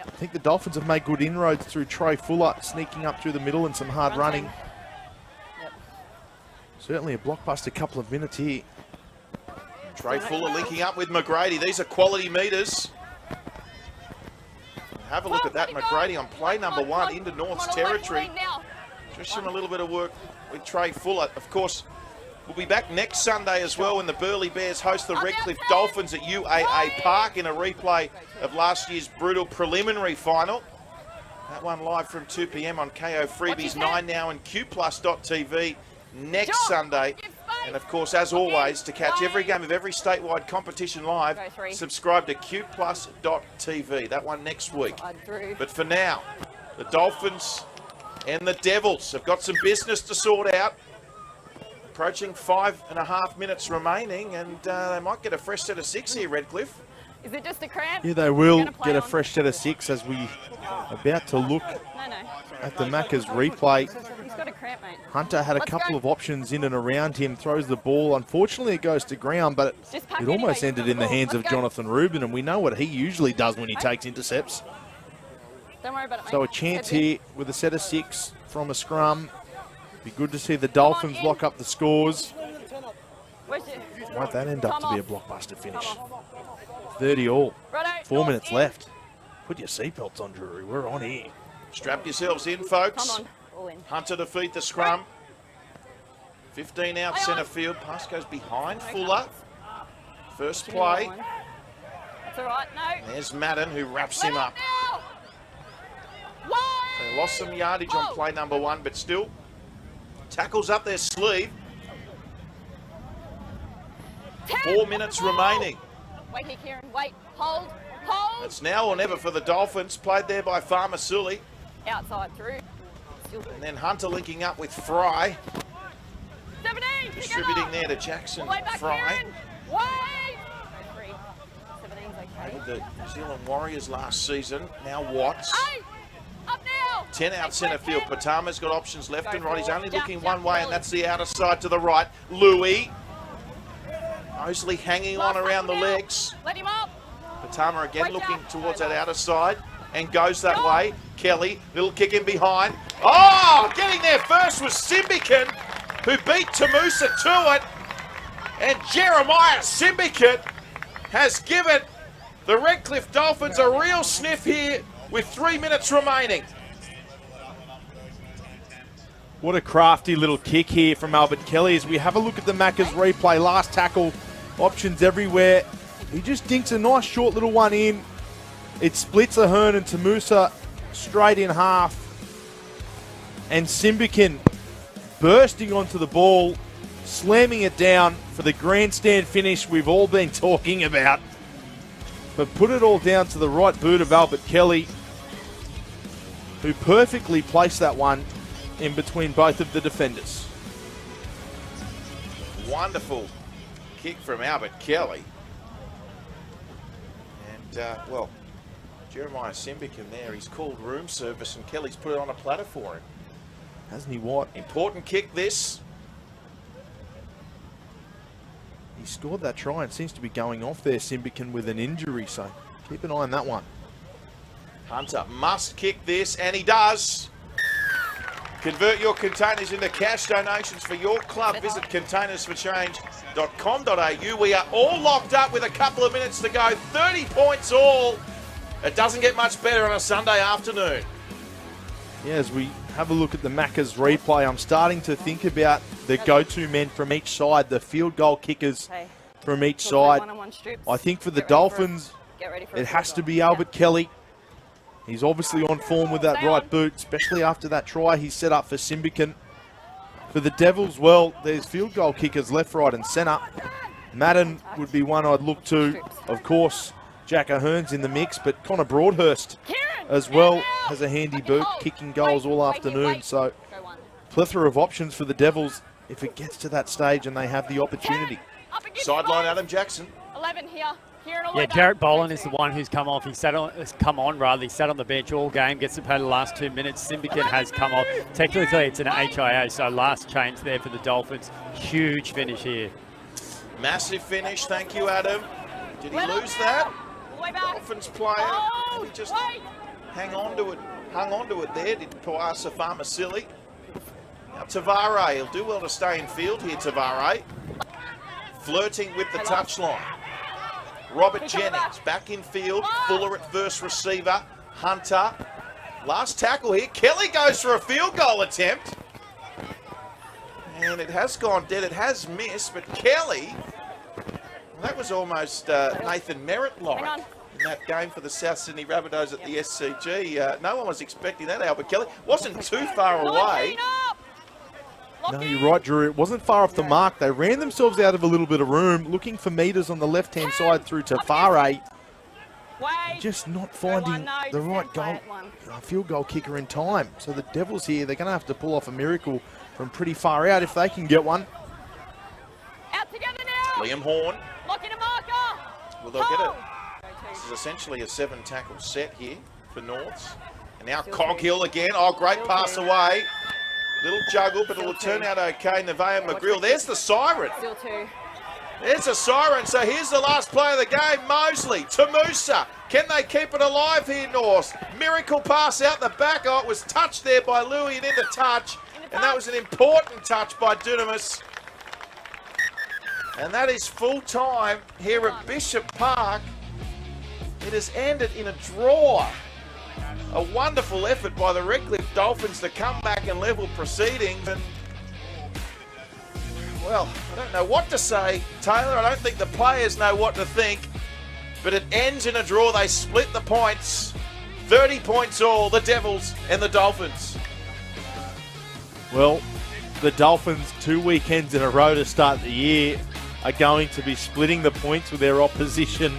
I think the Dolphins have made good inroads through Trey Fuller, sneaking up through the middle and some hard Run running. time. Yep. Certainly a blockbuster couple of minutes here. Trey Fuller linking up with McGrady. These are quality meters. Have a look at that. McGrady on play number 1 into North's territory. Just doing a little bit of work with Trey Fuller. Of course, we'll be back next Sunday as well when the Burleigh Bears host the Redcliffe Dolphins at UAA Park in a replay of last year's brutal preliminary final. That one live from 2 p.m. on KO Freebies 9 now and QPlus.tv next Sunday. And of course, as always, to catch every game of every statewide competition live, Go 3. subscribe to QPlus.tv. That one next week. Slide through. But for now, the Dolphins and the Devils have got some business to sort out. Approaching 5.5 minutes remaining, and they might get a fresh set of 6 here, Redcliffe. Is it just a cramp? Yeah, they will Gonna play get a on. fresh set of 6 as we about to look No. at the Macca's replay. He's got a cramp, mate. Hunter had a Let's couple go. of options in and around him, throws the ball. Unfortunately, it goes to ground, but Just pack it anyway, almost you've ended got in the the ball. hands of Let's go. Jonathan Rubin, and we know what he usually does when he takes intercepts. Don't worry about it, mate. So a chance Head in. here with a set of 6 from a scrum. Be good to see the Dolphins in. lock up the scores. Where's your... Might that end up Come to be a off. blockbuster finish? Come off. 30 all. Righto, 4 North minutes in. left. Put your seatbelts on, Drury. We're on here. Strap yourselves in, folks. Come on. All in. Hunter to feed the scrum. 15 out Play centre on. field. Pass goes behind No Fuller. comes. First Give me that play. one. That's all right. No. There's Madden who wraps Let him it up. now. Wide. They lost some yardage on Whoa. play number 1, but still tackles up their sleeve. 10. 4 minutes remaining. Wait here, Kieran. Wait. Hold. Hold. It's now or never for the Dolphins. Played there by Farmer Sully. Outside through. Still And then Hunter linking up with Fry. 17. Distributing there to Jackson All the way back, Fry. Kieran. Wait. Go 3. 17's okay. With the New Zealand Warriors last season. Now Watts. 8. Up now. 10 out centre field. Patama's got options left Go and right. He's for it. only Jump, looking jump, one way, Billy. and that's the outer side to the right. Louis. Mosley hanging on Last around the tackle now. legs. Let him up. Patama again Break looking out. towards Go that last. outer side and goes that Go. way. Kelly, little kick in behind. Oh, getting there first was Simbican, who beat Tamusa to it. And Jeremiah Simbican has given the Redcliffe Dolphins a real sniff here with 3 minutes remaining. What a crafty little kick here from Albert Kelly as we have a look at the Macca's replay. Last tackle, options everywhere. He just dinks a nice short little one in. It splits Ahern and Tamusa straight in half. And Simbikin bursting onto the ball, slamming it down for the grandstand finish we've all been talking about. But put it all down to the right boot of Albert Kelly, who perfectly placed that one in between both of the defenders. Wonderful kick from Albert Kelly. And, well, Jeremiah Simbikin there, he's called room service and Kelly's put it on a platter for him. Hasn't he what? Important kick this. He scored that try and seems to be going off there, Simbikin, with an injury, so keep an eye on that one. Hunter must kick this, and he does. Convert your containers into cash donations for your club. Visit containersforchange.com.au. We are all locked up with a couple of minutes to go. 30 points all. It doesn't get much better on a Sunday afternoon. Yeah, as we have a look at the Macca's replay, I'm starting to think about the go-to men from each side, the field goal kickers from each side. I think for the Dolphins, it has to be Albert Kelly. He's obviously on form with that right boot, especially after that try he set up for Simbikin. For the Devils, well, there's field goal kickers left, right and centre. Madden would be one I'd look to. Of course, Jack Ahern's in the mix, but Connor Broadhurst as well has a handy boot, kicking goals all afternoon. So plethora of options for the Devils if it gets to that stage and they have the opportunity. Sideline Adam Jackson. 11 here. Yeah, Jarrett Boland is the one who's come off. He sat on the bench all game, gets to play the last 2 minutes. Simbikin has come off. Technically, it's an HIA, so last change there for the Dolphins. Huge finish here. Massive finish, thank you, Adam. Did he lose that? Dolphins player. Did he just hang on to it there? Did Poasa Farmasili? Now Tavare, he'll do well to stay in field here, Tavare. Flirting with the touchline. Robert Jennings back in field. Fuller at first receiver. Hunter. Last tackle here. Kelly goes for a field goal attempt. And it has gone dead. It has missed. But Kelly, well, that was almost Nathan Merritt-like in that game for the South Sydney Rabbitohs at the SCG. No one was expecting that, Albert Kelly. Wasn't too far away. No, you're right, Drew. It wasn't far off the mark. They ran themselves out of a little bit of room, looking for meters on the left-hand side through to Fare. Just not finding the right goal, field goal kicker in time. So the Devils here, they're going to have to pull off a miracle from pretty far out if they can get one. Out together now. Liam Horn. Lock in a marker. Well, they'll get it. This is essentially a 7-tackle set here for Norths. And now Coghill again. Oh, great pass away. Little juggle, but it'll turn out okay. Nevaeh McGrill. There's the siren. Still two. There's a siren. So here's the last play of the game. Mosley, Tamusa. Can they keep it alive here, North? Miracle pass out the back. Oh, it was touched there by Louis and into touch. And that was an important touch by Dunamis. And that is full time here at Bishop Park. It has ended in a draw. A wonderful effort by the Redcliffe Dolphins to come back and level proceedings. And, well, I don't know what to say, Taylor. I don't think the players know what to think. But it ends in a draw. They split the points. 30 points all, the Devils and the Dolphins. Well, the Dolphins, 2 weekends in a row to start the year, are going to be splitting the points with their opposition.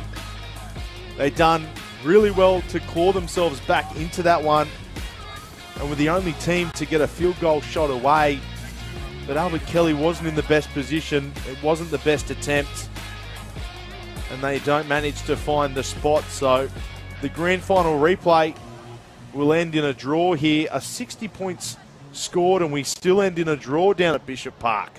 They've done really well to claw themselves back into that one, and were the only team to get a field goal shot away. But Albert Kelly wasn't in the best position. It wasn't the best attempt, and they don't manage to find the spot. So the grand final replay will end in a draw here. A 60 points scored, and we still end in a draw down at Bishop Park.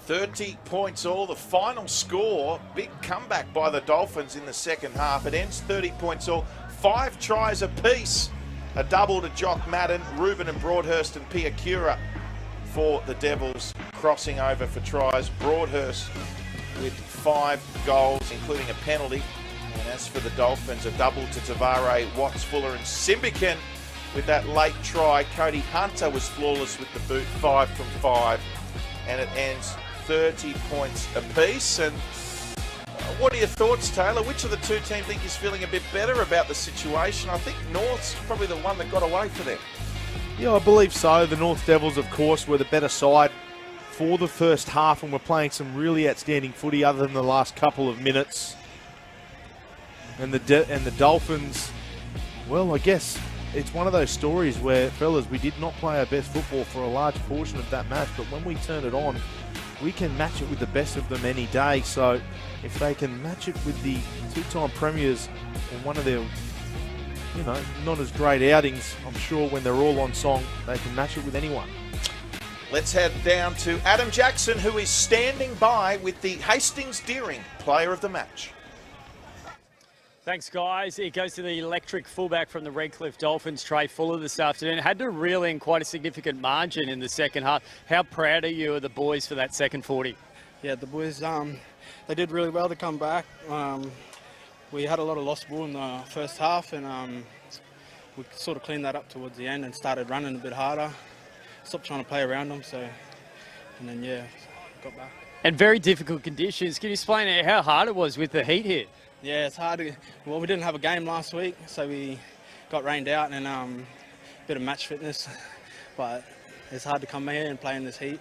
30 points all, the final score. Big comeback by the Dolphins in the second half. It ends 30 points all, 5 tries apiece. A double to Jock Madden, Reuben and Broadhurst and Piakura for the Devils, crossing over for tries. Broadhurst with 5 goals, including a penalty. And as for the Dolphins, a double to Tavare, Watts, Fuller and Simbican with that late try. Cody Hunter was flawless with the boot, 5 from 5. And it ends 30 points apiece. And what are your thoughts, Taylor? Which of the two teams think is feeling a bit better about the situation? I think North's probably the one that got away for them. Yeah, I believe so. The North Devils, of course, were the better side for the first half and were playing some really outstanding footy other than the last couple of minutes. And the Dolphins, well, I guess it's one of those stories where, fellas, we did not play our best football for a large portion of that match, but when we turn it on, we can match it with the best of them any day. So if they can match it with the two-time premiers in one of their, not as great outings, I'm sure when they're all on song, they can match it with anyone. Let's head down to Adam Jackson, who is standing by with the Hastings Deering Player of the Match. Thanks, guys. It goes to the electric fullback from the Redcliffe Dolphins, Trey Fuller, this afternoon. Had to reel in quite a significant margin in the second half. How proud are you of the boys for that second 40? Yeah, the boys, they did really well to come back. We had a lot of lost ball in the first half, and we sort of cleaned that up towards the end and started running a bit harder. Stopped trying to play around them, and then, yeah, got back. And very difficult conditions. Can you explain how hard it was with the heat here? Yeah, it's hard. Well, we didn't have a game last week, so we got rained out and a bit of match fitness. But it's hard to come here and play in this heat.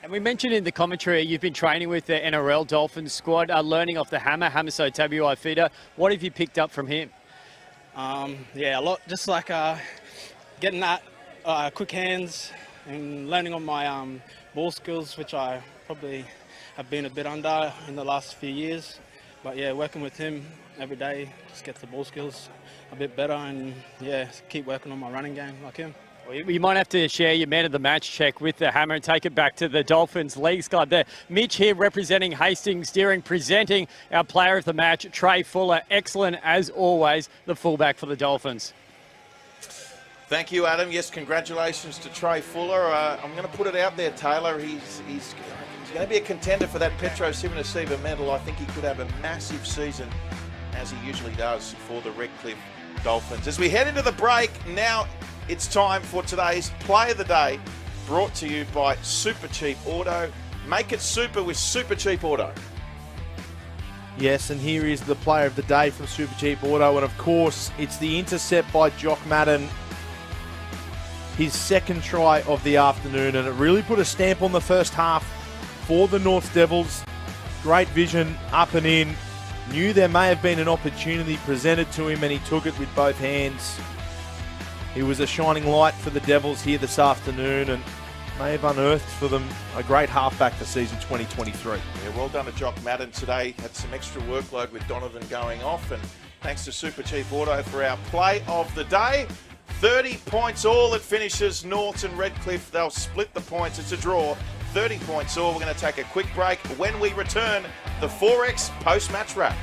And we mentioned in the commentary you've been training with the NRL Dolphins squad, learning off the Hamaso Tabuai-Fida. What have you picked up from him? Yeah, a lot. Just like getting that quick hands and learning on my ball skills, which I probably have been a bit under in the last few years. But yeah, working with him every day just gets the ball skills a bit better, and yeah, keep working on my running game like him. Well, you might have to share your man of the match check with the Hammer and take it back to the Dolphins Leagues Club there. Mitch here representing Hastings Deering, presenting our player of the match, Trey Fuller. Excellent as always, the fullback for the Dolphins. Thank you, Adam. Yes, congratulations to Trey Fuller. I'm going to put it out there, Taylor. He's going to be a contender for that Petro Civoniceva medal. I think he could have a massive season, as he usually does, for the Redcliffe Dolphins. As we head into the break, now it's time for today's Play of the Day, brought to you by Super Cheap Auto. Make it super with Super Cheap Auto. Yes, and here is the Player of the Day from Super Cheap Auto, and of course, it's the intercept by Jock Madden. His second try of the afternoon, and it really put a stamp on the first half for the North Devils. Great vision, up and in. Knew there may have been an opportunity presented to him, and he took it with both hands. He was a shining light for the Devils here this afternoon, and may have unearthed for them a great halfback for season 2023. Yeah, well done to Jock Madden today. Had some extra workload with Donovan going off, and thanks to Super Cheap Auto for our Play of the Day. 30 points all. It finishes North and Redcliffe. They'll split the points. It's a draw. 30 points all. We're going to take a quick break. When we return, the 4X post-match wrap.